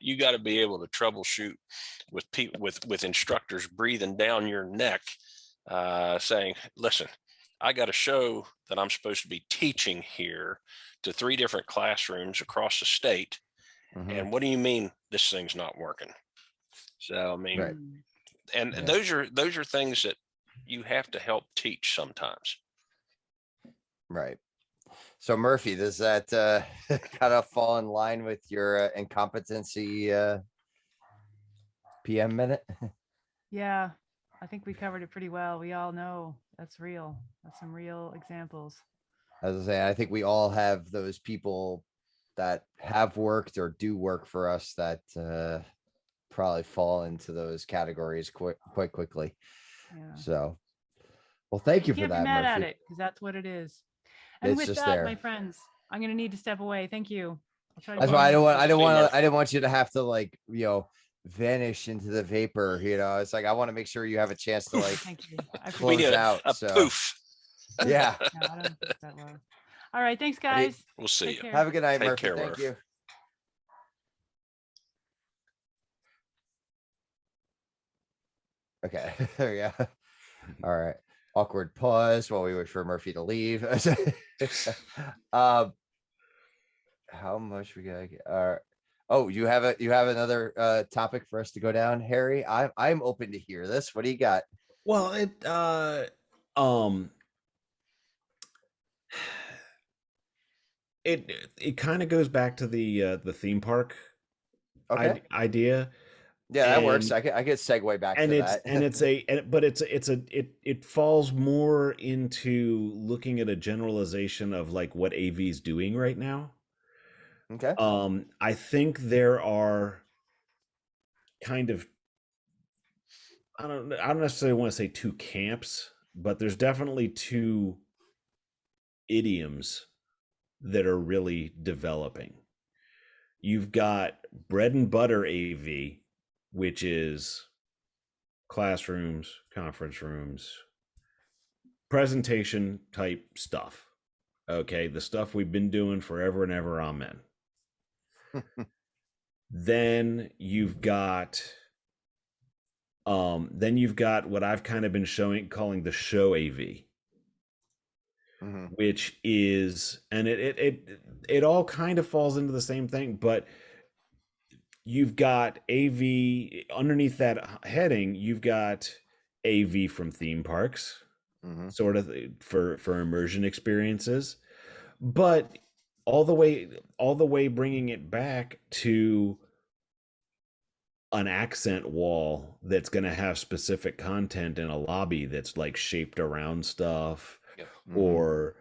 you got to be able to troubleshoot with people with instructors breathing down your neck, saying, listen, I got a show that I'm supposed to be teaching here to 3 different classrooms across the state. And what do you mean this thing's not working? So, I mean, and those are things that you have to help teach sometimes. Right. So Murphy, does that kind of fall in line with your incompetency PM minute? Yeah, I think we covered it pretty well. We all know that's real. That's some real examples. As I say, I think we all have those people that have worked or do work for us that probably fall into those categories quite quickly. Yeah. So, well, thank you for that, Murphy. Mad Murphy. at it because that's what it is. And with that, my friends, I'm going to need to step away. Thank you. That's why I didn't want you to have to, like, you know, vanish into the vapor. You know, it's like I want to make sure you have a chance to, like, close out. A poof. Yeah. No, I don't think that well. All right. Thanks, guys. We'll see you. Have a good night, Take Murphy. care, Thank you. Okay. There we go. All right. Awkward pause while we wait for Murphy to leave. How much we gotta get? Oh, you have another topic for us to go down, Harry? I'm open to hear this. What do you got? Well, it kind of goes back to the theme park idea. Yeah, that works. I could segue back to that. And it falls more into looking at a generalization of like what AV is doing right now. Okay. I think there are kind of, I don't necessarily want to say 2 camps, but there's definitely 2 idioms that are really developing. You've got bread and butter AV, which is classrooms, conference rooms, presentation type stuff. Okay, the stuff we've been doing forever and ever, amen. Then you've got what I've kind of been calling the show AV. Which is, and it all kind of falls into the same thing, but you've got AV underneath that heading. You've got AV from theme parks, sort of for immersion experiences, but all the way bringing it back to an accent wall that's going to have specific content in a lobby that's like shaped around stuff. Or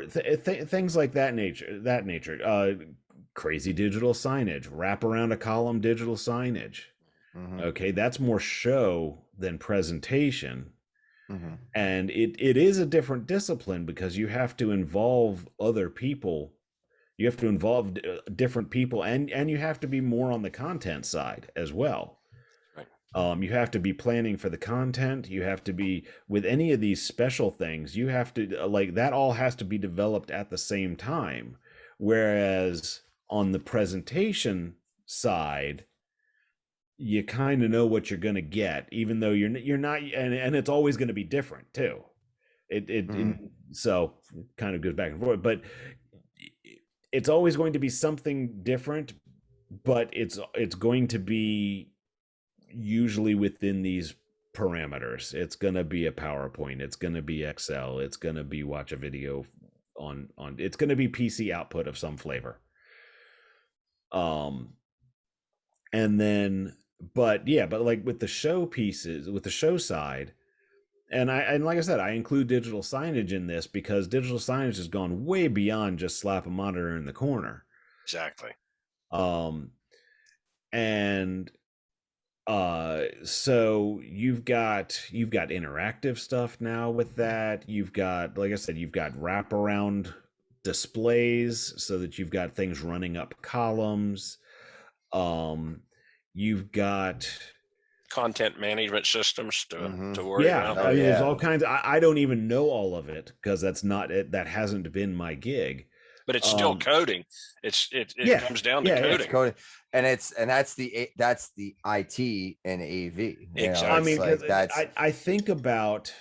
things like that nature, crazy digital signage, wrap around a column digital signage. Okay, that's more show than presentation. And it is a different discipline because you have to involve other people. You have to involve different people, and you have to be more on the content side as well. You have to be planning for the content. You have to be with any of these special things. You have to like that all has to be developed at the same time. Whereas on the presentation side, you kind of know what you're going to get, even though you're not, and it's always going to be different too. So it kind of goes back and forth, but it's always going to be something different, but it's going to be usually within these parameters. It's going to be a PowerPoint, it's going to be Excel, it's going to be watch a video on it's going to be PC output of some flavor. And then but like with the show pieces, with the show side, and like I said, I include digital signage in this because digital signage has gone way beyond just slap a monitor in the corner. Exactly. And so you've got interactive stuff now with that. You've got, like I said, you've got wraparound displays so that you've got things running up columns. You've got content management systems to worry about. I mean, there's all kinds. I don't even know all of it because that hasn't been my gig. But it's still coding. It comes down to coding. It's coding. And that's the IT and AV. Exactly. I mean, like I think about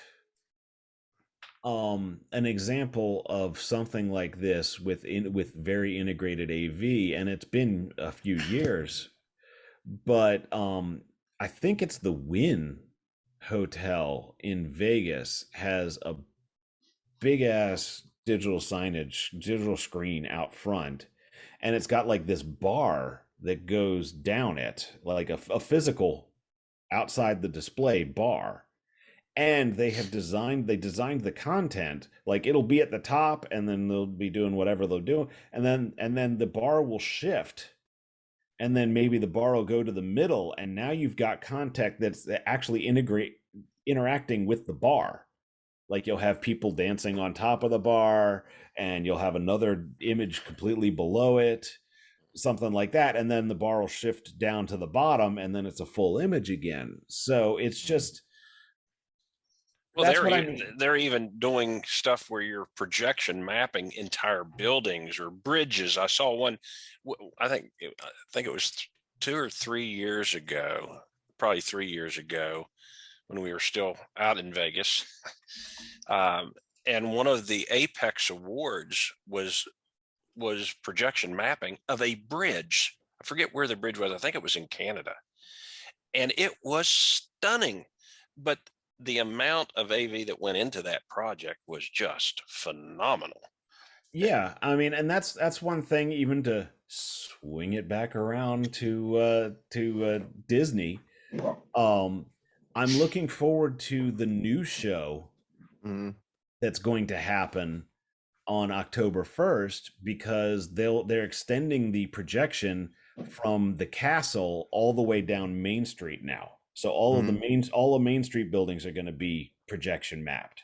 an example of something like this with very integrated AV, and it's been a few years, but I think it's the Wynn Hotel in Vegas has a big ass digital screen out front, and it's got like this bar that goes down it, like a physical outside the display bar. And they designed the content, like it'll be at the top and then they'll be doing whatever they'll do, and then the bar will shift, and then maybe the bar will go to the middle, and now you've got content that's actually interacting with the bar. Like you'll have people dancing on top of the bar, and you'll have another image completely below it, something like that, and then the bar will shift down to the bottom, and then it's a full image again. So it's just, well, they're even doing stuff where you're projection mapping entire buildings or bridges. I saw one, I think it was 2 or 3 years ago, probably 3 years ago, when we were still out in Vegas. And one of the Apex awards was projection mapping of a bridge. I forget where the bridge was. I think it was in Canada. And it was stunning. But the amount of AV that went into that project was just phenomenal. Yeah, I mean, and that's one thing, even to swing it back around to Disney. I'm looking forward to the new show that's going to happen on October 1st, because they're extending the projection from the castle all the way down Main Street now. So all of the Main Street buildings are going to be projection mapped.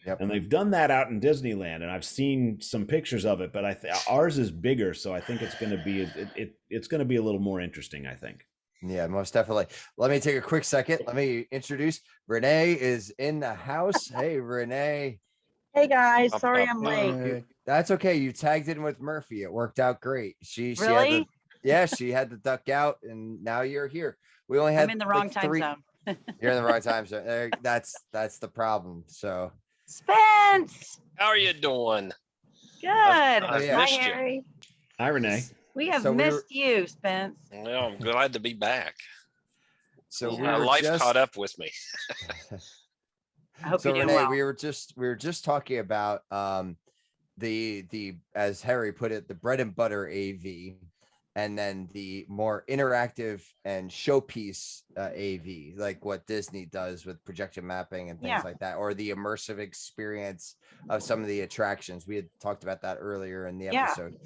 Yep. And they've done that out in Disneyland, and I've seen some pictures of it, but ours is bigger, so I think it's going to be it's going to be a little more interesting, I think. Yeah, most definitely. Let me take a quick second. Let me introduce Renee is in the house. Hey, Renee. Hey guys, sorry I'm late. That's okay. You tagged in with Murphy. It worked out great. She Really? she had to duck out, and now you're here. We only had I'm in the wrong time zone. You're in the wrong time zone. That's the problem. So Spence, How are you doing? good. I've Hi, missed you. Harry. Hi, Renee. We have So missed you, Spence. Well, I'm glad to be back. So my life caught up with me. I hope So you're doing Renee, well. we were just talking about the as Harry put it, the bread and butter AV, and then the more interactive and showpiece AV, like what Disney does with projection mapping and things like that, or the immersive experience of some of the attractions. We had talked about that earlier in the episode.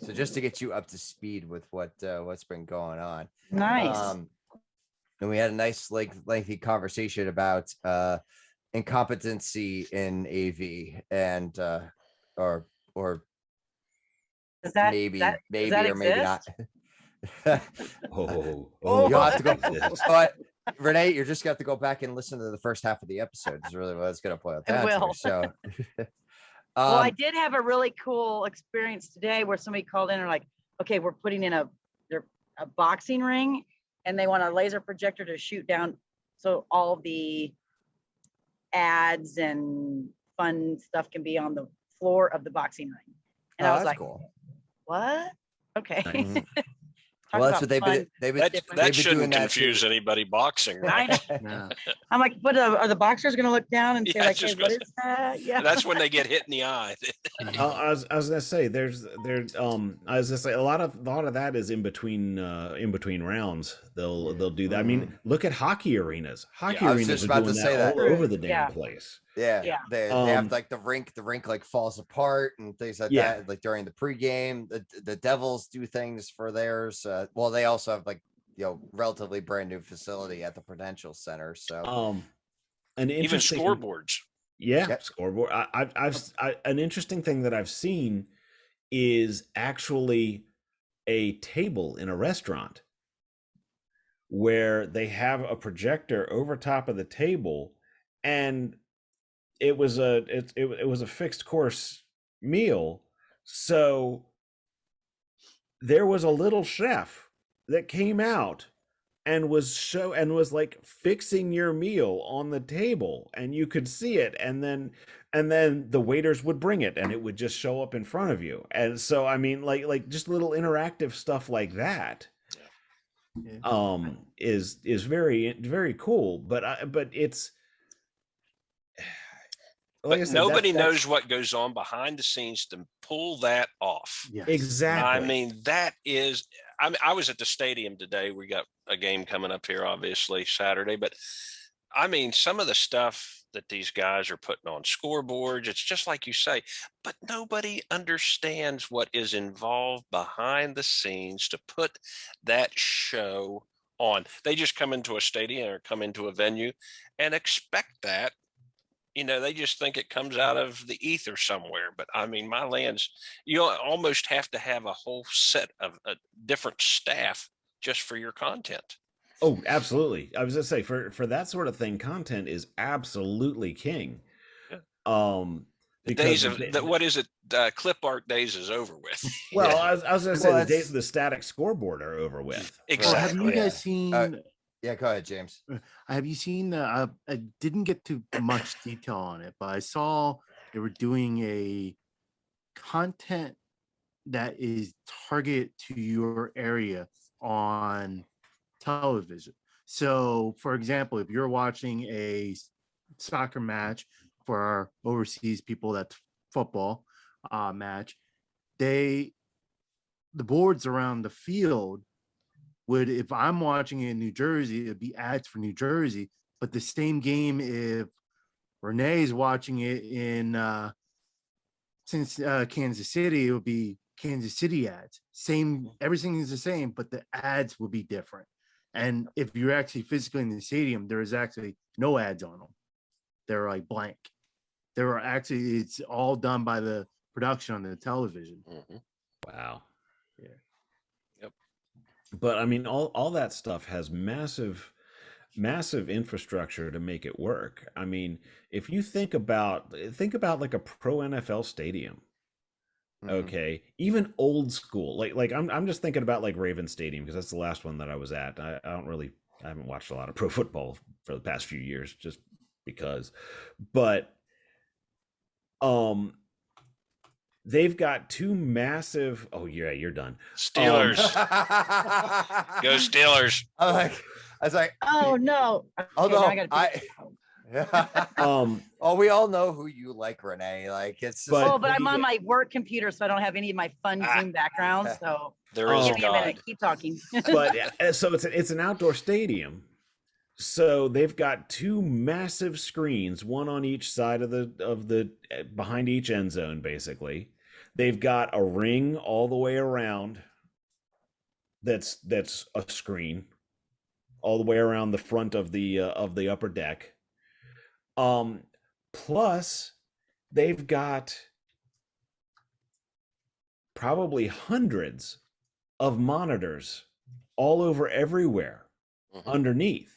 So just to get you up to speed with what's been going on. Nice. And we had a nice lengthy conversation about incompetency in AV, and or Does that maybe does that or maybe not. exist? You'll have to go. But Renee, you're just got to go back and listen to the first half of the episode. Is really what it's going to boil I down to. will. So, Well, I did have a really cool experience today where somebody called in and like, okay, we're putting in a boxing ring, and they want a laser projector to shoot down, so all the ads and fun stuff can be on the floor of the boxing ring. And I was like, cool. What? Okay. Nice. Well, that's what they've been that shouldn't confuse anybody boxing, right? Yeah. I'm like, but are the boxers going to look down and say, Yeah, like, hey, what is that? Yeah. That's when they get hit in the eye. I was gonna say I was gonna say a lot of that is in between rounds. They'll do that. I mean, look at hockey arenas. Hockey arenas are doing that all over the damn place. Yeah. They have like the rink like falls apart and things like that. Like during the pregame, the Devils do things for theirs. Well, they also have like, relatively brand new facility at the Prudential Center. So, and even scoreboards. Yeah, scoreboard. I've an interesting thing that I've seen is actually a table in a restaurant where they have a projector over top of the table, and it was a fixed course meal. So there was a little chef that came out and was like fixing your meal on the table, and you could see it, and then the waiters would bring it and it would just show up in front of you. And so I mean, like just little interactive stuff like that is very, very cool. But it's like but nobody knows what goes on behind the scenes to pull that off. Yes. Exactly. I mean, I was at the stadium today. We got a game coming up here, obviously Saturday, but I mean, some of the stuff that these guys are putting on scoreboards, it's just like you say, but nobody understands what is involved behind the scenes to put that show on. They just come into a stadium or come into a venue and expect that. They just think it comes out of the ether somewhere. But I mean, my lands, you almost have to have a whole set of a different staff just for your content. Oh, absolutely. I was gonna say for that sort of thing, content is absolutely king. Yeah. The days of what is it? Clip art days is over with. Well, I was gonna say the days of the static scoreboard are over with. Exactly. Well, have you guys seen? Yeah, go ahead, James. Have you seen? I didn't get too much detail on it, but I saw they were doing a content that is targeted to your area on television. So, for example, if you're watching a soccer match for our overseas people, that's football match, the boards around the field would, if I'm watching it in New Jersey, it'd be ads for New Jersey. But the same game, if Renee's watching it in Kansas City, it would be Kansas City ads. Same, everything is the same, but the ads will be different. And if you're actually physically in the stadium, there is actually no ads on them. They're like blank. There are actually, it's all done by the production on the television. Mm-hmm. Wow. Yeah. Yep. But I mean, all that stuff has massive infrastructure to make it work. I mean, if you think about like a pro NFL stadium, okay, even old school, like I'm just thinking about like Raven Stadium because that's the last one that I was at. I haven't watched a lot of pro football for the past few years just because, but they've got two massive. Oh yeah, you're done. Steelers, go Steelers! I was like, oh no, oh no, yeah. Oh, we all know who you like, Renee. Like it's. But I'm on my work computer, so I don't have any of my fun Zoom background. So there is give me a minute. Keep talking. But so it's an outdoor stadium. So they've got two massive screens, one on each side of the behind each end zone, basically. They've got a ring all the way around. That's a screen all the way around the front of the upper deck. Plus they've got probably hundreds of monitors all over everywhere underneath.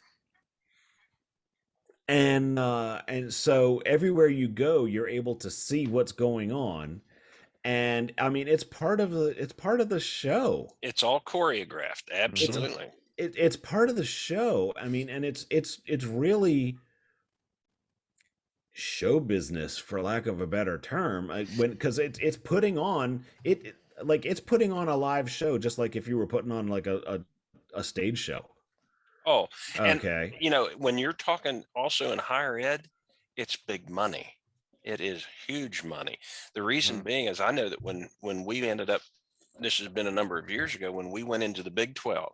And so everywhere you go, you're able to see what's going on. And I mean, it's part of the show. It's all choreographed. Absolutely. It's part of the show. I mean, and it's really show business, for lack of a better term, because it's putting on it's putting on a live show, just like if you were putting on like a stage show. Oh, okay. And when you're talking also in higher ed, it's big money. It is huge money. The reason being is I know that when we ended up, this has been a number of years ago, when we went into the Big 12,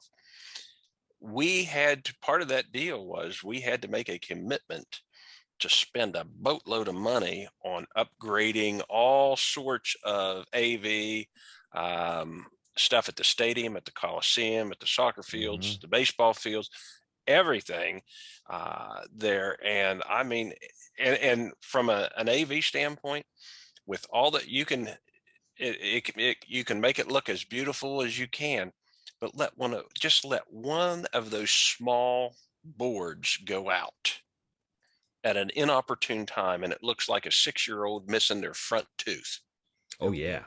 we had to, part of that deal was we had to make a commitment to spend a boatload of money on upgrading all sorts of AV stuff at the stadium, at the Coliseum, at the soccer fields, the baseball fields, everything there. And I mean, and from an AV standpoint, with all that you can, you can make it look as beautiful as you can, but just let one of those small boards go out at an inopportune time, and it looks like a 6-year-old missing their front tooth. Oh yeah.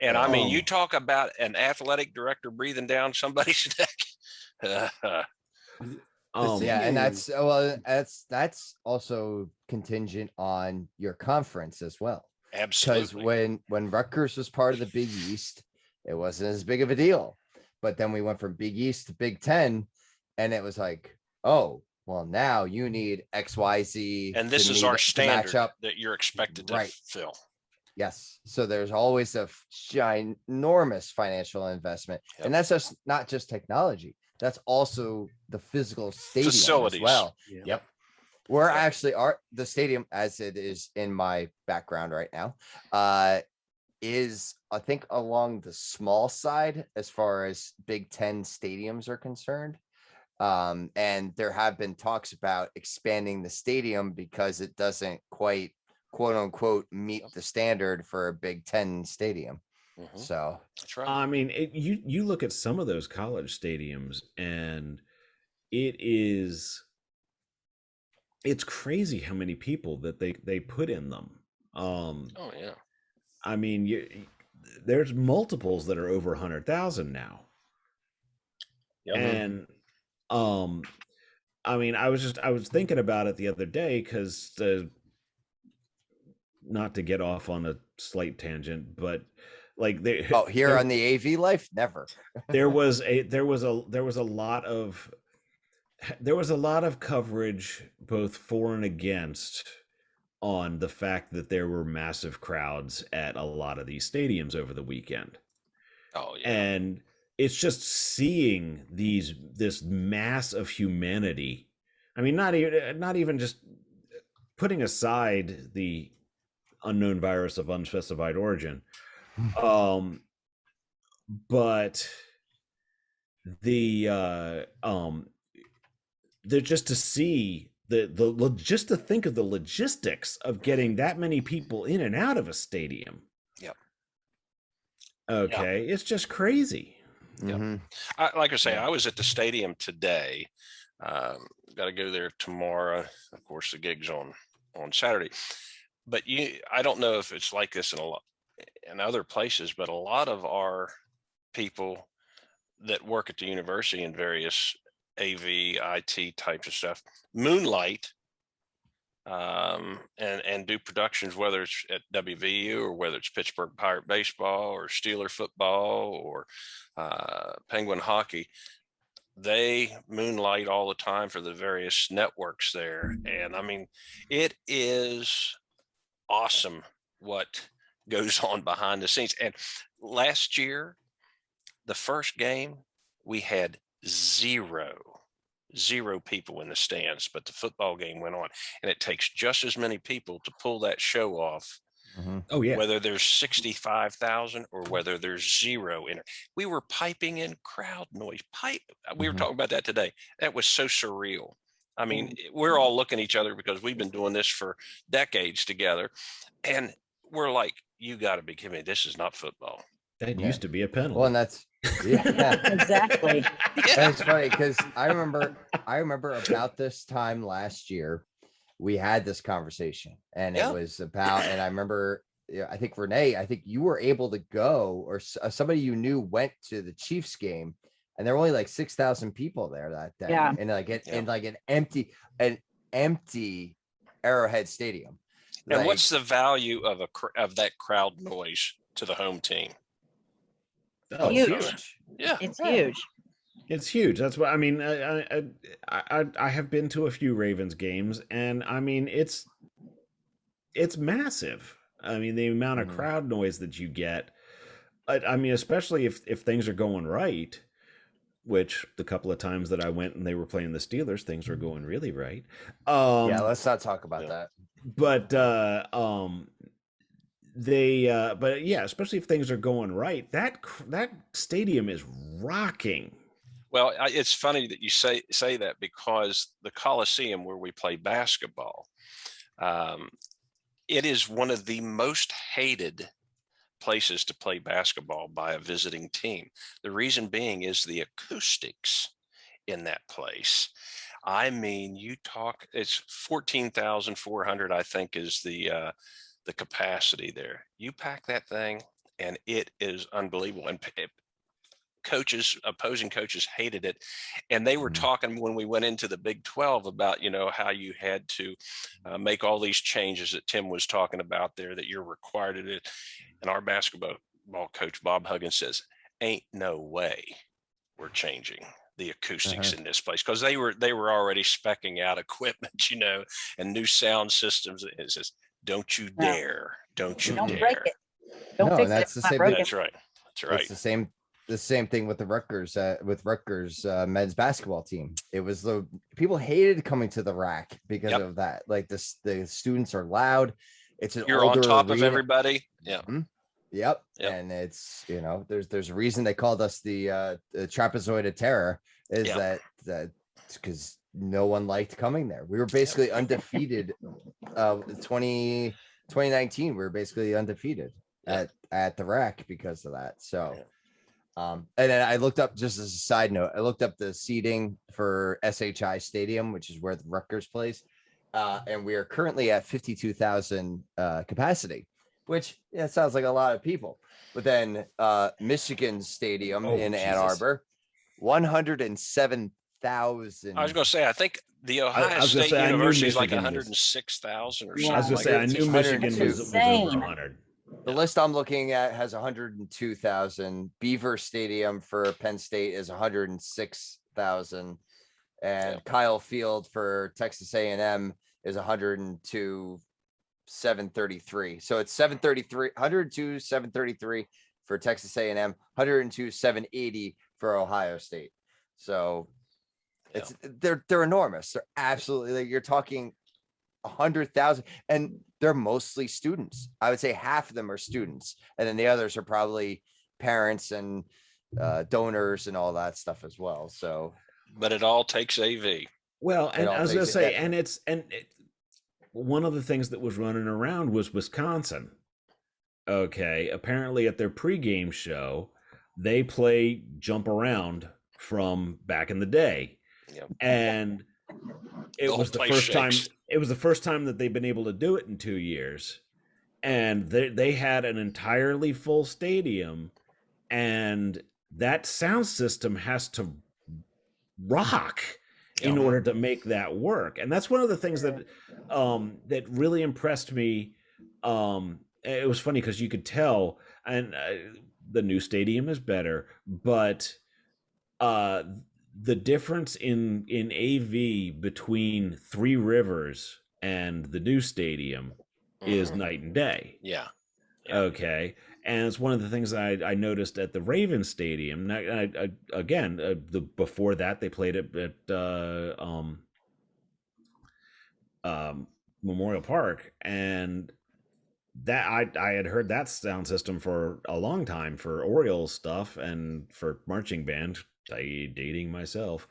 And I mean, you talk about an athletic director breathing down somebody's neck. And that's also contingent on your conference as well. Absolutely. Because when Rutgers was part of the Big East, it wasn't as big of a deal. But then we went from Big East to Big Ten, and it was like, oh, well, now you need XYZ. And this is our standard that you're expected to fill. Yes. So there's always a ginormous financial investment. Yep. And that's just not just technology. That's also the physical stadium facilities as well. Yep. We're actually the stadium, as it is in my background right now, is I think along the small side as far as Big Ten stadiums are concerned. And there have been talks about expanding the stadium because it doesn't quite, quote unquote, meet the standard for a Big Ten stadium. So that's right. I mean, you look at some of those college stadiums, and it's crazy how many people that they put in them. Oh yeah. I mean, there's multiples that are over 100,000 now. Yep. And I mean, I was thinking about it the other day, because not to get off on a slight tangent, but like on the AV life, never. there was a lot of coverage, both for and against, on the fact that there were massive crowds at a lot of these stadiums over the weekend. Oh yeah. And it's just seeing this mass of humanity. I mean, not even just putting aside the unknown virus of unspecified origin, but they're just to see just to think of the logistics of getting that many people in and out of a stadium. Yep. Okay, it's just crazy. Yep. Like I say, I was at the stadium today. Got to go there tomorrow. Of course, the gig's on Saturday. But I don't know if it's like this in other places, but a lot of our people that work at the university in various AV, IT types of stuff moonlight and do productions, whether it's at WVU or whether it's Pittsburgh Pirate baseball or Steeler football or Penguin hockey. They moonlight all the time for the various networks there. And I mean, it is awesome what goes on behind the scenes. And last year, the first game, we had zero people in the stands, but the football game went on, and it takes just as many people to pull that show off. Oh yeah. Whether there's 65,000 or whether there's zero in it. We were piping in crowd noise. We were talking about that today. That was so surreal. I mean, we're all looking at each other because we've been doing this for decades together, and we're like, you got to be kidding me. This is not football. That used to be a penalty. Well, and that's Exactly. And it's funny because I remember about this time last year, we had this conversation, and it was about, and I remember, I think Renee, I think you were able to go, or somebody you knew went to the Chiefs game, and there were only like 6,000 people there that day, and like an empty Arrowhead Stadium. And like, what's the value of that crowd noise to the home team? Oh, huge. Yeah, it's huge. It's huge. That's what I mean. I have been to a few Ravens games, and I mean it's massive. I mean the amount of crowd noise that you get. I mean, especially if things are going right, which the couple of times that I went and they were playing the Steelers, things were going really right. Yeah, let's not talk about that. But but yeah, especially if things are going right, that stadium is rocking. Well, it's funny that you say that, because the Coliseum where we play basketball, it is one of the most hated places to play basketball by a visiting team. The reason being is the acoustics in that place. I mean, it's 14,400, I think, is the capacity there. You pack that thing and it is unbelievable. And opposing coaches hated it. And they were talking when we went into the Big 12 about, how you had to make all these changes that Tim was talking about there, that you're required to do. And our basketball coach, Bob Huggins, says, ain't no way we're changing the acoustics in this place, because they were already specking out equipment, and new sound systems. It says, don't you dare, don't dare break it. Don't fix that's it. the same thing. That's right. It's the same thing with the Rutgers men's basketball team. It was the people hated coming to the rack because of that. Like the students are loud. It's you're on top of everybody. Yeah. Yep. And it's, there's a reason they called us the trapezoid of terror, is that because no one liked coming there. We were basically undefeated. 2019, we were basically undefeated at the rack because of that. So and then I looked up, just as a side note, I looked up the seating for SHI Stadium, which is where the Rutgers plays. And we are currently at 52,000 capacity, which sounds like a lot of people. But then Michigan Stadium in Ann Arbor, 107,000. I was going to say, I think the Ohio State University is like 106,000 or something. I was going to say, I knew Michigan was over 100. The list I'm looking at has 102,000. Beaver Stadium for Penn State is 106,000, and Kyle Field for Texas A&M is 102,733. So it's 102,733 for Texas A&M, 102,780 for Ohio State. So it's they're enormous. They're absolutely, like, you're talking 100,000, and they're mostly students. I would say half of them are students, and then the others are probably parents and donors and all that stuff as well. So, but it all takes AV. Well, and I was going to say, one of the things that was running around was Wisconsin. Okay, apparently at their pregame show, they play Jump Around from back in the day, and it was the first time. It was the first time that they've been able to do it in 2 years, and they had an entirely full stadium, and that sound system has to rock in order to make that work. And that's one of the things that that really impressed me. It was funny because you could tell, and the new stadium is better, but the difference in AV between Three Rivers and the new stadium is night and day. Yeah. Okay. And it's one of the things I noticed at the Ravens Stadium. Before that, they played it at Memorial Park, and that I had heard that sound system for a long time for Orioles stuff and for marching band. Dating myself.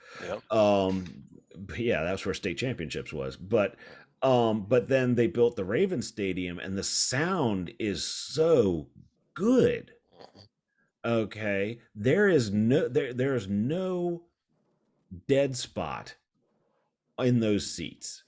But yeah, that's where state championships was. But then they built the Ravens Stadium, and the sound is so good. Okay, there's no dead spot in those seats.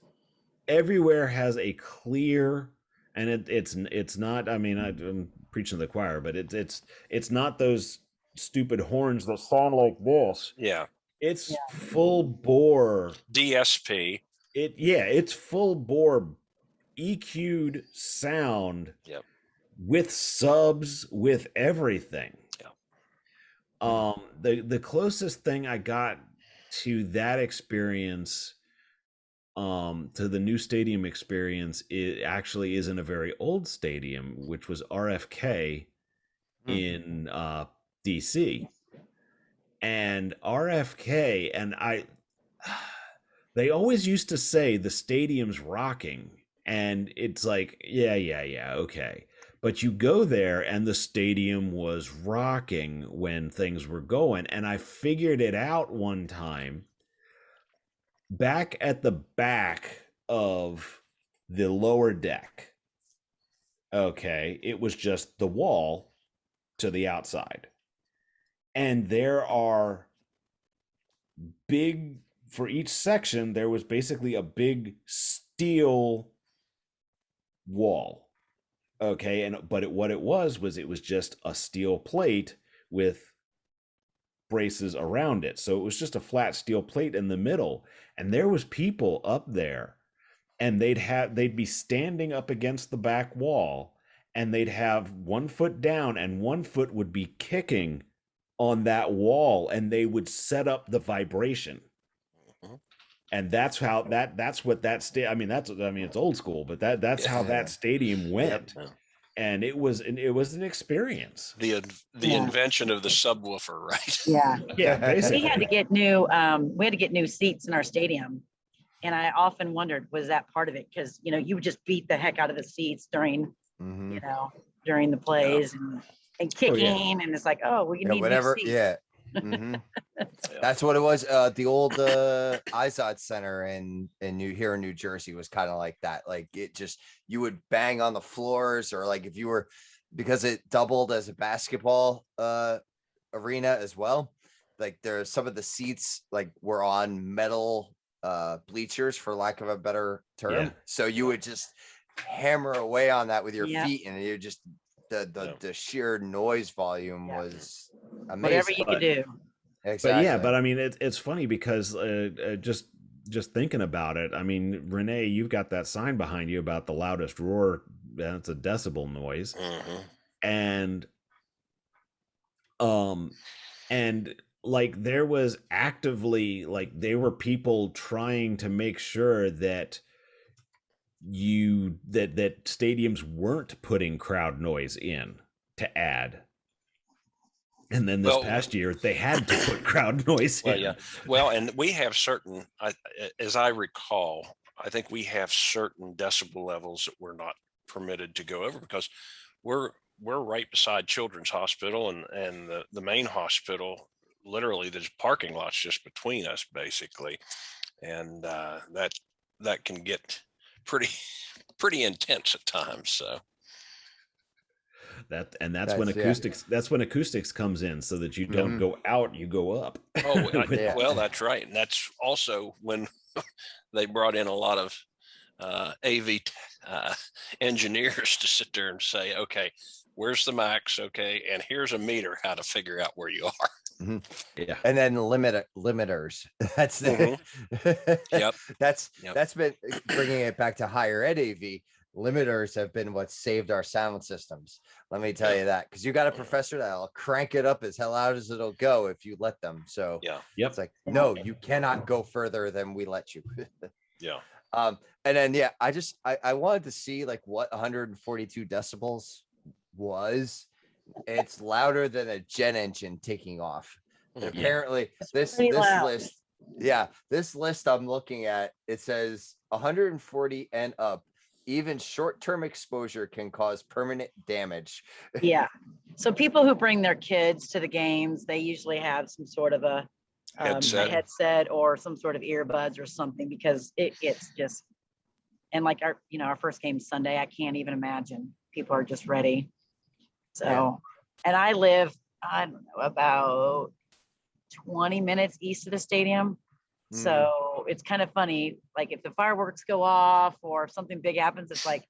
Everywhere has a clear, and it's not. I mean, I'm preaching to the choir, but it's not those stupid horns that sound like this. Yeah. It's full bore DSP. It's full bore EQ'd sound. Yep. With subs, with everything. Yeah. The closest thing I got to that experience, to the new stadium experience, it actually is in a very old stadium, which was RFK in DC. And RFK, and they always used to say the stadium's rocking, and it's like, yeah, okay. But you go there and the stadium was rocking when things were going. And I figured it out one time back at the back of the lower deck. Okay, it was just the wall to the outside. And there are big, for each section, there was basically a big steel wall. Okay, what it was just a steel plate with braces around it. So it was just a flat steel plate in the middle, and there was people up there, and they'd be standing up against the back wall, and they'd have 1 foot down and 1 foot would be kicking on that wall, and they would set up the vibration. And that's how that's what that I mean, it's old school, but that's how that stadium went. Yep. And it was an experience. The invention of the subwoofer, right? Yeah, basically. We had to get new seats in our stadium, and I often wondered, was that part of it? Because you would just beat the heck out of the seats during during the plays and kicking, and it's like, oh, well, you need whatever, new seats. That's what it was. The old IZOD Center in New Jersey was kind of like that. Like it just, you would bang on the floors, or like if you were, because it doubled as a basketball arena as well. Like there's some of the seats like were on metal bleachers, for lack of a better term. So you would just hammer away on that with your feet, and you just the sheer noise volume was amazing. Whatever you could do. Exactly. But I mean, it's funny because just thinking about it, I mean, Renee, you've got that sign behind you about the loudest roar. That's a decibel noise. And like there was actively, like there were people trying to make sure that that stadiums weren't putting crowd noise in to add. And then this past year, they had to put crowd noise in. Yeah. Well, and we have certain, as I recall, I think we have certain decibel levels that we're not permitted to go over, because we're right beside Children's Hospital and the main hospital. Literally, there's parking lots just between us, basically, and that can get pretty intense at times. So. That's when acoustics comes in, so that you don't go out, you go up. Well, that's right. And that's also when they brought in a lot of AV engineers to sit there and say, okay, where's the max? Okay, and here's a meter, how to figure out where you are. Yeah. And then limiters. That's that's been bringing it back to higher ed AV. Limiters have been what saved our sound systems. Let me tell you that, because you got a professor that'll crank it up as loud as it'll go if you let them. So it's like, no, you cannot go further than we let you. And then I wanted to see like what 142 decibels was. It's louder than a jet engine taking off. And apparently this list I'm looking at, it says 140 and up. Even short-term exposure can cause permanent damage. So people who bring their kids to the games, they usually have some sort of a headset or some sort of earbuds or something, because it's just, and like our first game Sunday, I can't even imagine. People are just ready. So, and I live I don't know, about 20 minutes east of the stadium. So it's kind of funny. Like if the fireworks go off or if something big happens, it's like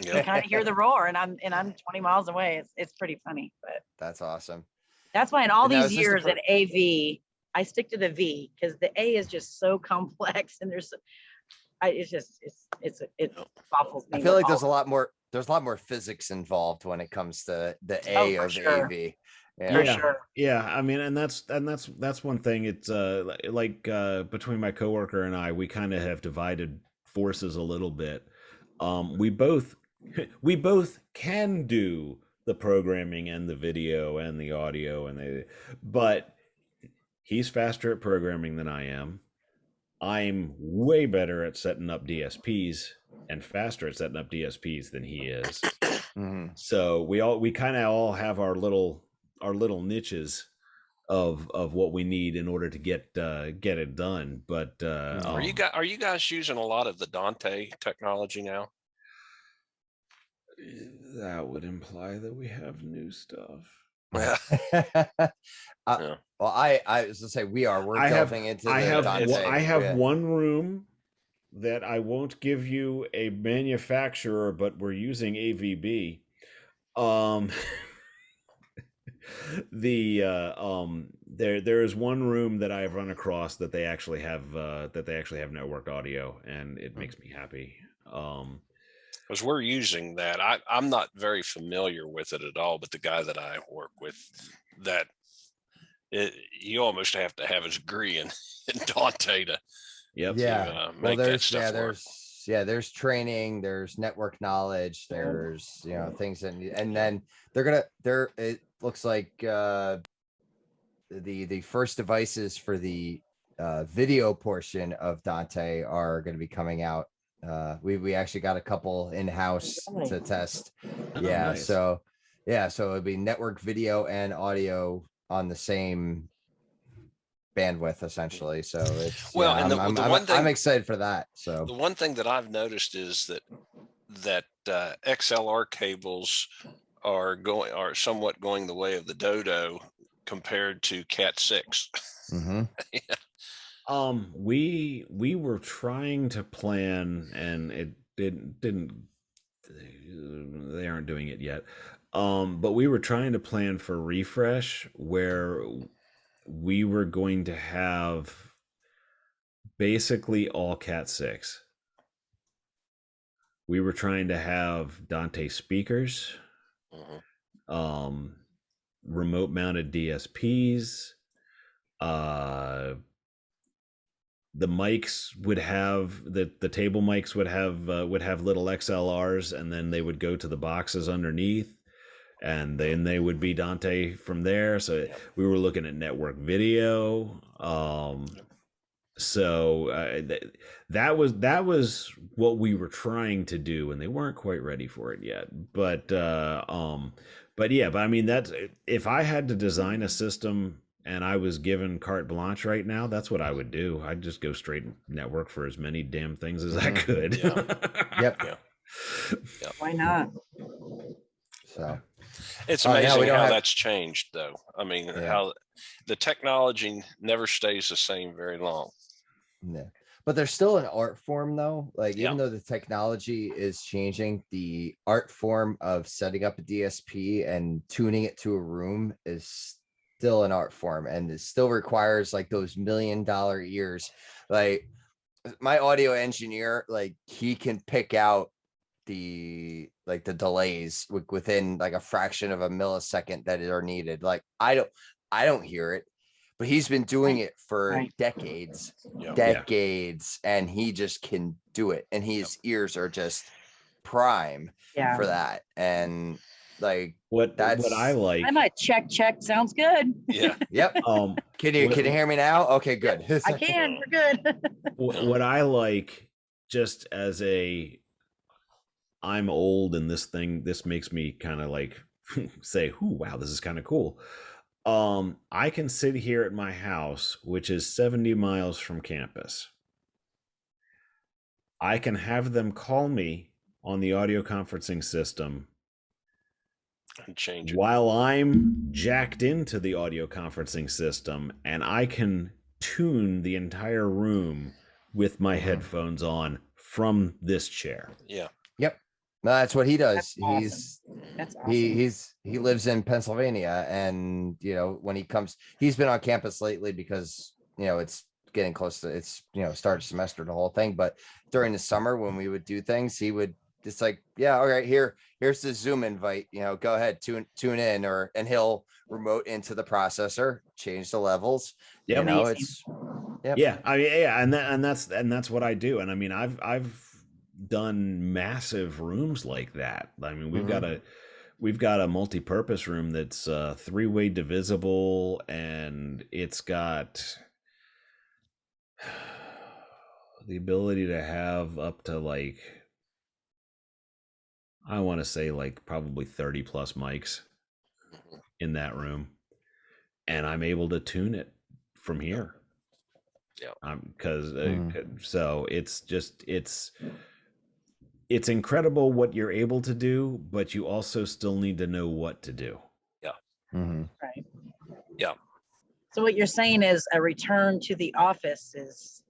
you kind of hear the roar, and I'm 20 miles away. It's pretty funny, but that's awesome. That's why in all these years at AV, I stick to the V because the A is just so complex, and it baffles me. I feel like there's a lot more physics involved when it comes to the A of AV. Yeah. I mean, and that's one thing. It's like between my coworker and I, we kind of have divided forces a little bit. We both can do the programming and the video and the audio but he's faster at programming than I am. I'm way better at setting up DSPs and faster at setting up DSPs than he is. So we kind of all have our little niches of what we need in order to get it done. But are you guys using a lot of the Dante technology now? That would imply that we have new stuff. Well, I was to say we're delving into the Dante. I have one room that I won't give you a manufacturer, but we're using AVB. There is one room that I've run across that they actually have networked audio, and it makes me happy. Because we're using that. I'm not very familiar with it at all, but the guy that I work with, you almost have to have his degree in Dante to make that stuff work. There's training, there's network knowledge, there's things, and then it looks like the first devices for the video portion of Dante are going to be coming out. We actually got a couple in-house to test. Nice. So it'd be network video and audio on the same bandwidth essentially. So it's I'm excited for that. So the one thing that I've noticed is that XLR cables are somewhat going the way of the Dodo compared to Cat 6. We were trying to plan, and it didn't they aren't doing it yet. But we were trying to plan for refresh where we were going to have basically all Cat 6. We were trying to have Dante speakers, remote mounted DSPs, the mics would have the table mics would have little XLRs, and then they would go to the boxes underneath, and then they would be Dante from there. So we were looking at network video. That was what we were trying to do, and they weren't quite ready for it yet. But I mean, that's if I had to design a system and I was given carte blanche right now, that's what I would do. I'd just go straight network for as many damn things as I could. Yep. Why not? So it's amazing how that's changed, though. I mean, how the technology never stays the same very long. Yeah. But there's still an art form, though. Like, even though the technology is changing, the art form of setting up a DSP and tuning it to a room is still an art form, and it still requires like those $1 million ears. Like my audio engineer, like he can pick out the delays within like a fraction of a millisecond that are needed. Like I don't hear it, but he's been doing it for decades, and he just can do it, and his ears are just prime for that. And like what I like, I might check. Sounds good. Yeah. Yep. Can you hear me now? Okay, good. I can. We're good. What I like, just as I'm old, and this makes me kind of like say, "Ooh, wow, this is kind of cool." I can sit here at my house, which is 70 miles from campus. I can have them call me on the audio conferencing system And change it. While I'm jacked into the audio conferencing system, and I can tune the entire room with my headphones on from this chair. Yeah. Yep. No, that's what he does. That's awesome. That's awesome. He lives in Pennsylvania, and when he comes, he's been on campus lately because it's getting close to start of semester, the whole thing. But during the summer when we would do things, he would just like, yeah, all right, here's the Zoom invite, go ahead, tune in, and he'll remote into the processor, change the levels. Yep. It's yeah, I mean, yeah, and that's what I do. And I mean, I've done massive rooms like that. I mean, we've got a multi-purpose room that's 3-way divisible, and it's got the ability to have up to like, I want to say like probably 30 plus mics in that room, and I'm able to tune it from here. Yeah. So it's incredible what you're able to do, but you also still need to know what to do. Yeah. Right. Yeah. So what you're saying is a return to the office is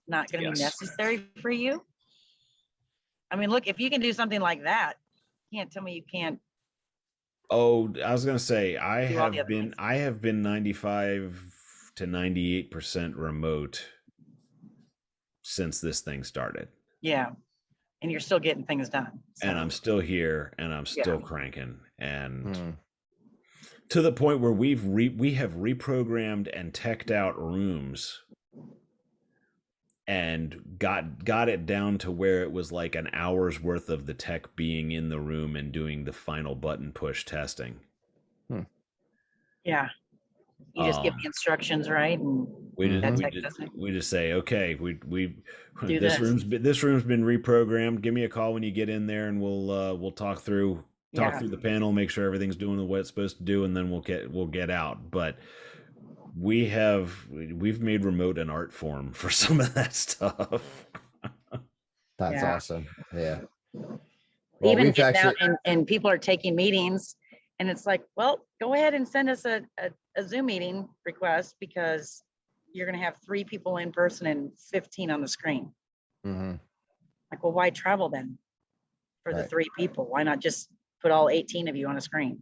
not going to be necessary for you? I mean, look, if you can do something like that, you can't tell me you can't. Oh, I was going to say, I have been 95 to 98% remote since this thing started. Yeah. And you're still getting things done. So. And I'm still here, and I'm still cranking, and to the point where we have reprogrammed and teched out rooms and got it down to where it was like an hour's worth of the tech being in the room and doing the final button push testing. Yeah. You just give the instructions, right? And we just say, okay, this room's been reprogrammed. Give me a call when you get in there, and we'll talk through the panel, make sure everything's doing what it's supposed to do, and then we'll get out. But we've made remote an art form for some of that stuff. That's awesome. Yeah. Well, even getting out and people are taking meetings, and it's like, well, go ahead and send us a Zoom meeting request, because you're going to have 3 people in person and 15 on the screen. Like, well, why travel then for the 3 people? Why not just put all 18 of you on a screen?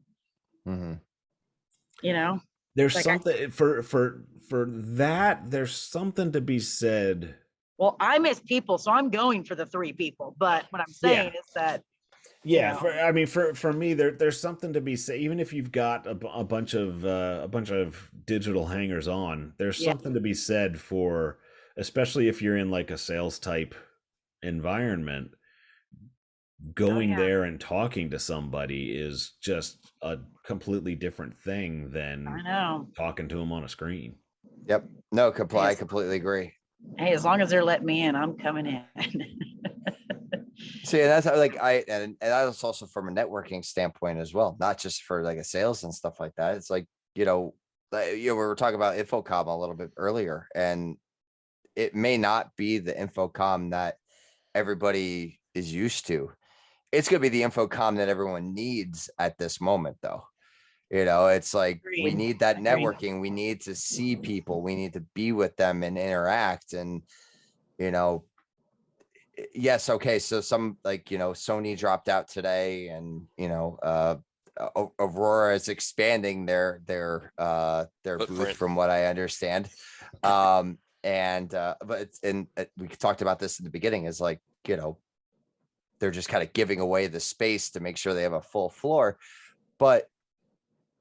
There's like something for that. There's something to be said. Well, I miss people, so I'm going for the 3 people. But what I'm saying is that. Yeah, for me, there's something to be said. Even if you've got a bunch of digital hangers on, there's something to be said for, especially if you're in like a sales type environment, going there and talking to somebody is just a completely different thing than talking to them on a screen. Yep. No, I completely agree. Hey, as long as they're letting me in, I'm coming in. See, and that's like and that's also from a networking standpoint as well, not just for like a sales and stuff like that. It's like, we were talking about Infocomm a little bit earlier, and it may not be the Infocomm that everybody is used to. It's going to be the Infocomm that everyone needs at this moment, though. It's like, we need that networking. We need to see people. We need to be with them and interact. And, yes. Okay. So some Sony dropped out today, and, Aurora is expanding their booth, from what I understand. But we talked about this in the beginning, is like, they're just kind of giving away the space to make sure they have a full floor. But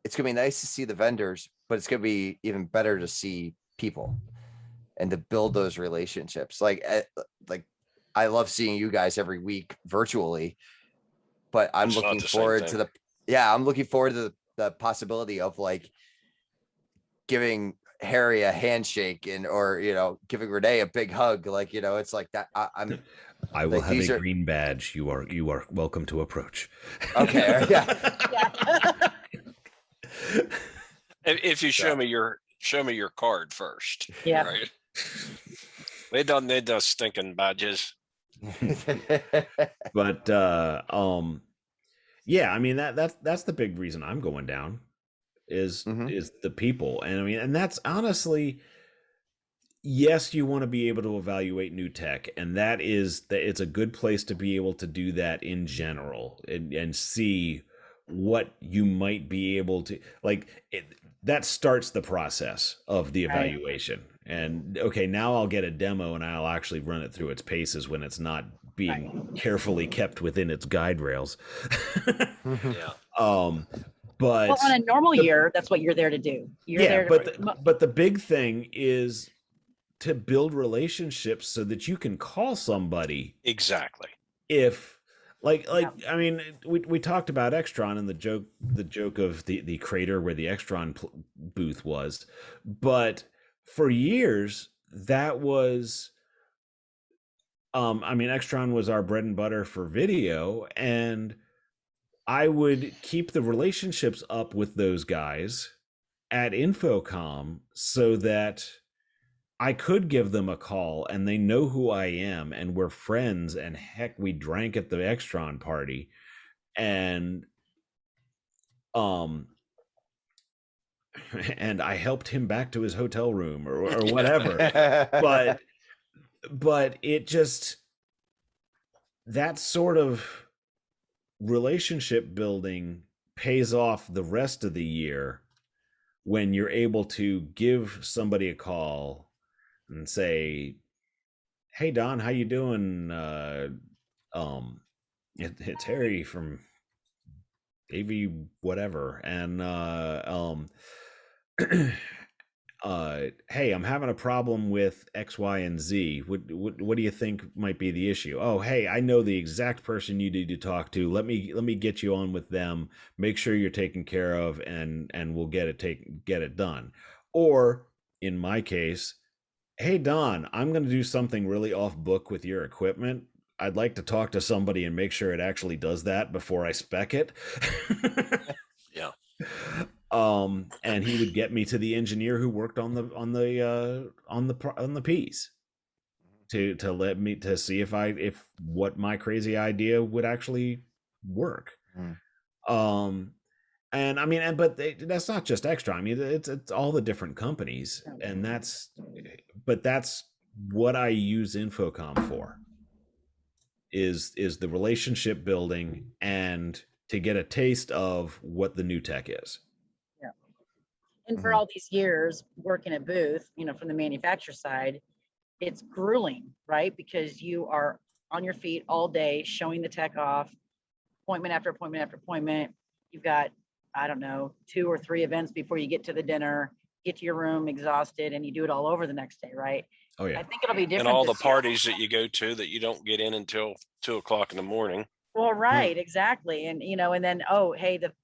it's going to be nice to see the vendors, but it's going to be even better to see people and to build those relationships. Like I love seeing you guys every week virtually, but I'm looking forward to the possibility of like giving Harry a handshake or giving Renee a big hug. Like, it's like that. I will have a green badge. You are welcome to approach. Okay. Yeah. If you show me your card first. Yeah. Right. They don't need those stinking badges. But yeah, I mean that's the big reason I'm going down is the people. And I mean, and that's honestly, yes, you want to be able to evaluate new tech, and that it's a good place to be able to do that in general and see what you might be able to that starts the process of the evaluation. And okay, now I'll get a demo and I'll actually run it through its paces when it's not being carefully kept within its guide rails. Yeah. But well, on a normal year, that's what you're there to do. You're there to, but the big thing is to build relationships so that you can call somebody. Exactly. If I mean, we talked about Extron and the joke of the crater where the Extron booth was, but for years that was I mean, Extron was our bread and butter for video, and I would keep the relationships up with those guys at Infocomm so that I could give them a call and they know who I am and we're friends, and heck, we drank at the Extron party, and and I helped him back to his hotel room or whatever. but it just, that sort of relationship building pays off the rest of the year when you're able to give somebody a call and say, hey Don, how you doing? It's Harry from AV whatever, and hey, I'm having a problem with X, Y, and Z. What do you think might be the issue? Oh, hey, I know the exact person you need to talk to. Let me get you on with them. Make sure you're taken care of, and we'll get it done. Or in my case, hey Don, I'm going to do something really off book with your equipment. I'd like to talk to somebody and make sure it actually does that before I spec it. Yeah. And he would get me to the engineer who worked on the piece to let me to see if what my crazy idea would actually work. And I mean, that's not just Extra. I mean, it's all the different companies, and that's what I use Infocomm for. Is the relationship building and to get a taste of what the new tech is. Yeah. And for all these years working a booth, from the manufacturer side, it's grueling, right? Because you are on your feet all day showing the tech off, appointment after appointment after appointment. You've got, I don't know, 2 or 3 events before you get to the dinner, get to your room exhausted, and you do it all over the next day, right? Oh yeah. I think it'll be different. And all the parties that you go to that you don't get in until 2 o'clock in the morning. Well, right, exactly. And and then, oh, hey, the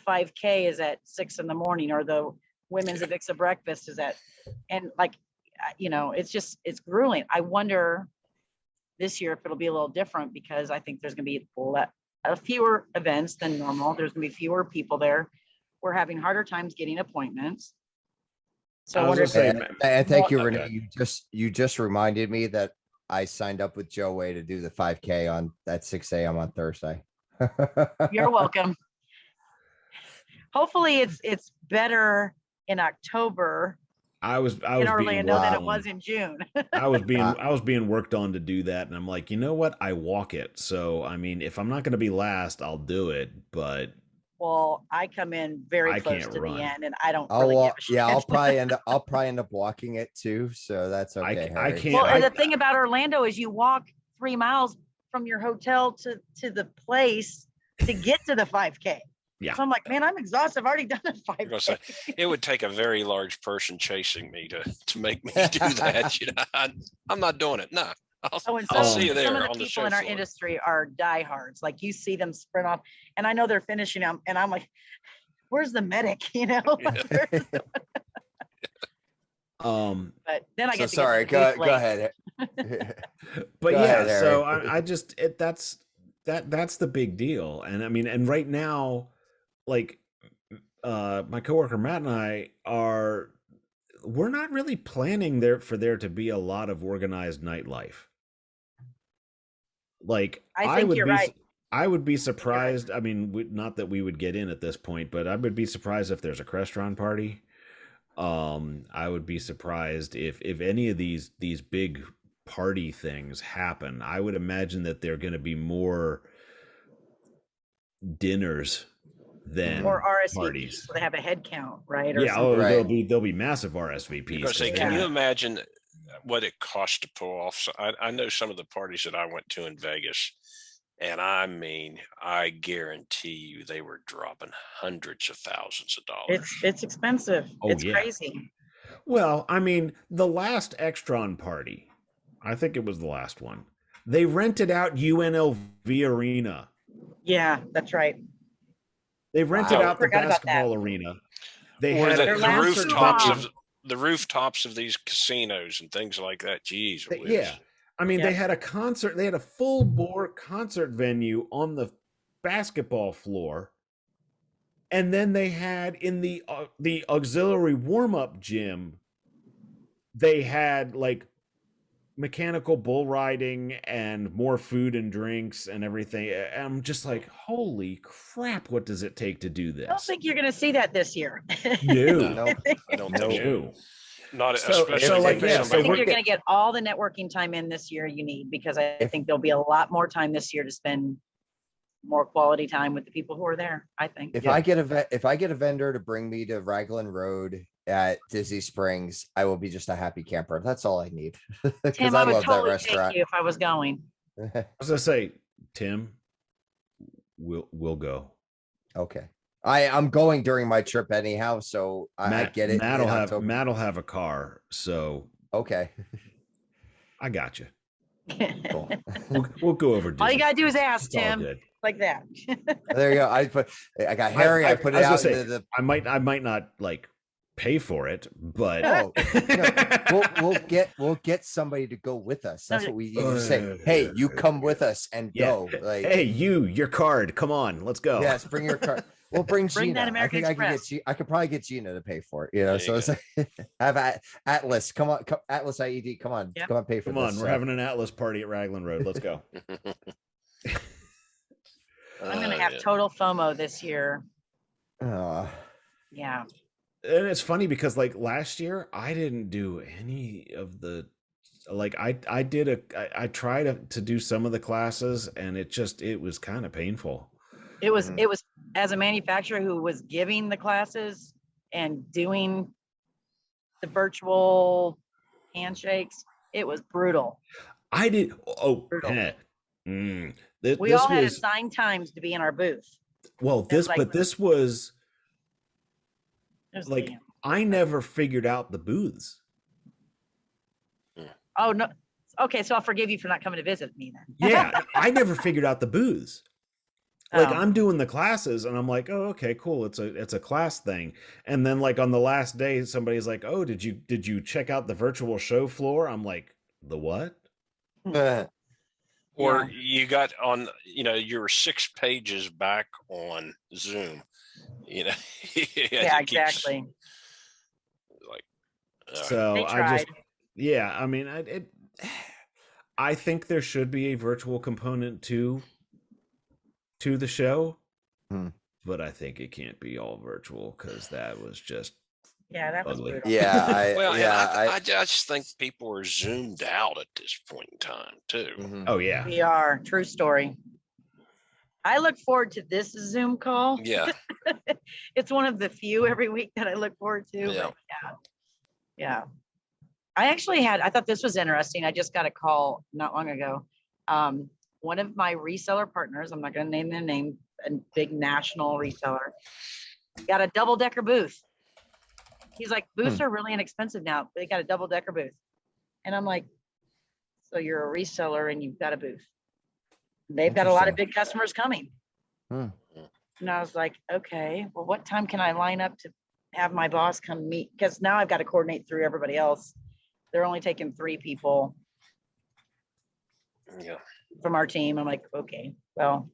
5K is at 6 in the morning, or the women's Avixa breakfast is at, and it's grueling. I wonder this year if it'll be a little different, because I think there's going to be fewer events than normal. There's going to be fewer people there. We're having harder times getting appointments. So I wonder and thank you, Renee. You just reminded me that I signed up with Joe Way to do the 5K at 6 a.m. on Thursday. You're welcome. Hopefully it's better in October. I was in Orlando than it was in June. I was being worked on to do that, and I'm like, you know what? I walk it. So I mean, if I'm not going to be last, I'll do it. But well, I come in very close to the end, and I don't really give a shit. Yeah, I'll probably end up walking it too. So that's okay. I can't. Well, and the thing about Orlando is you walk 3 miles from your hotel to the place to get to the 5K. Yeah. So I'm like, man, I'm exhausted. I've already done a 5K. It would take a very large person chasing me to make me do that. I'm not doing it. No. I'll see you there. Some of the people in our industry are diehards. Like, you see them sprint off, and I know they're finishing them, and I'm like, where's the medic? Yeah. But then I get sorry. Go ahead. But yeah, so I just that's the big deal, and I mean, and right now, like, my coworker Matt and I we're not really planning for there to be a lot of organized nightlife. Like, I think you're right. I would be surprised. I mean, not that we would get in at this point, but I would be surprised if there's a Crestron party. I would be surprised if any of these big party things happen. I would imagine that they're going to be more dinners than or RSVPs, parties. so they have a head count, right? Yeah, there'll be massive RSVPs. Because can you imagine what it costs to pull off? So I know some of the parties that I went to in Vegas, and I mean, I guarantee you they were dropping hundreds of thousands of dollars. It's expensive. It's crazy. Well, I mean, the last Extron party, I think it was the last one, they rented out UNLV Arena. Yeah, that's right. They rented out the basketball arena. They had the rooftops of these casinos and things like that. Jeez. Yeah. I mean, they had a concert. They had a full bore concert venue on the basketball floor. And then they had in the auxiliary warm-up gym, they had like mechanical bull riding and more food and drinks and everything. I'm just like, holy crap, what does it take to do this? I don't think you're going to see that this year. No, I don't think so. Not I think you're going to get all the networking time in this year you need, because I think there'll be a lot more time this year to spend more quality time with the people who are there. I think if I get a vendor to bring me to Raglan Road at Disney Springs, I will be just a happy camper. That's all I need. Tim, I would totally take you if I was going. I was gonna say, Tim, we'll go. Okay. I'm going during my trip anyhow, so I get it. Matt'll have a car, so okay. I got you. Cool. We'll go over Disney. All you gotta do is ask, Tim, like that. There you go. I got Harry. I put it out. I might not like pay for it, but we'll get somebody to go with us. That's what we need to say. Hey, you come with us and go. Like, hey, your card. Come on, let's go. Yes, bring your card. We'll bring Gina. That American Express. I could probably get Gina to pay for it. So it's like, have Atlas. Come on, Atlas IED. Come on, come on, pay for this. Come on, we're having an Atlas party at Raglan Road. Let's go. I'm gonna have total FOMO this year. Yeah. And it's funny because like last year I didn't do any of the I tried to do some of the classes, and it was kind of painful. It was as a manufacturer who was giving the classes and doing the virtual handshakes, it was brutal. I did. Oh, brutal. We all had assigned times to be in our booth. Well, this was like, I never figured out the booths. Oh, no. Okay, so I'll forgive you for not coming to visit me then. Yeah, I never figured out the booths. Like, I'm doing the classes and I'm like, oh, okay, cool. It's a class thing. And then like on the last day, somebody's like, oh, did you check out the virtual show floor? I'm like, the what? Or you got on, you were 6 pages back on Zoom, Yeah, exactly. So I mean, I think there should be a virtual component to the show, but I think it can't be all virtual, because that was just that was ugly. brutal. I just think people are zoomed out at this point in time too. Mm-hmm. Oh yeah, we are. True story. I look forward to this Zoom call. Yeah. It's one of the few every week that I look forward to. Yeah. I thought this was interesting. I just got a call not long ago. One of my reseller partners, I'm not going to name their name, a big national reseller, got a double-decker booth. He's like, booths are really inexpensive now. They got a double-decker booth. And I'm like, so you're a reseller and you've got a booth. They've got a lot of big customers coming. And I was like, okay, well, what time can I line up to have my boss come meet? Because now I've got to coordinate through everybody else. They're only taking 3 people from our team. I'm like, okay, well,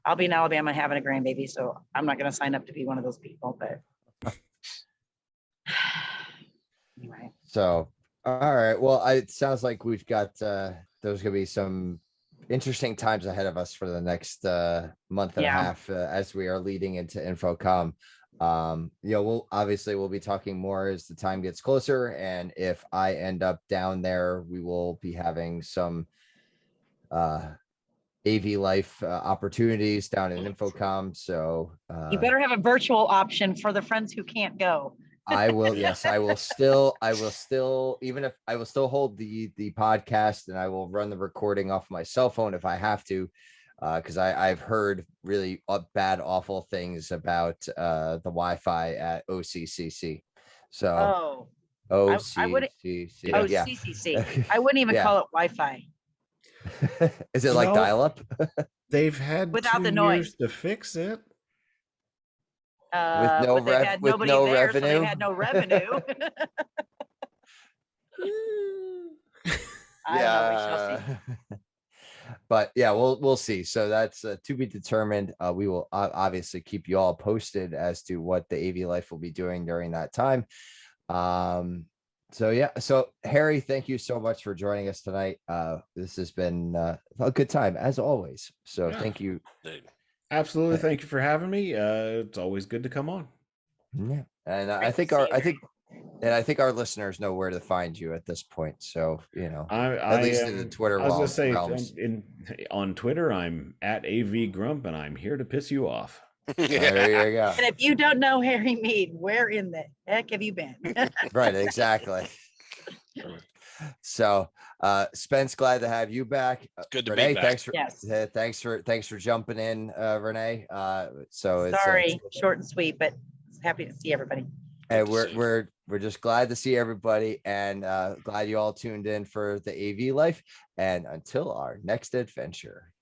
I'll be in Alabama having a grandbaby, so I'm not going to sign up to be one of those people. But anyway. So, all right. Well, it sounds like we've got there's going to be some interesting times ahead of us for the next month and a half as we are leading into Infocomm. We'll be talking more as the time gets closer, and if I end up down there, we will be having some AV life opportunities down in Infocomm. So you better have a virtual option for the friends who can't go. I will. Yes, I will still, even if I will still hold the podcast, and I will run the recording off my cell phone if I have to, because I've heard really bad, awful things about the Wi-Fi at OCCC. So OCCC. Yeah. CCC. I wouldn't even call it Wi-Fi. Is it like dial-up? They've had without 2 the years noise to fix it. With no revenue. So they had no revenue. I don't know, we shall see. But yeah, we'll see. So that's to be determined. We will obviously keep you all posted as to what the AV Life will be doing during that time. So Harry, thank you so much for joining us tonight. This has been a good time as always. So thank you. Absolutely, thank you for having me. It's always good to come on. Yeah, and I think our listeners know where to find you at this point. So at least in the Twitter. I was gonna say on Twitter, I'm at AV Grump, and I'm here to piss you off. There you go. And if you don't know Harry Meade, where in the heck have you been? Right, exactly. So Spence, glad to have you back. Good to Renee, be back. thanks for jumping in, Renee. Sorry, short and sweet, but happy to see everybody. And we're just glad to see everybody, and glad you all tuned in for the AV Life. And until our next adventure.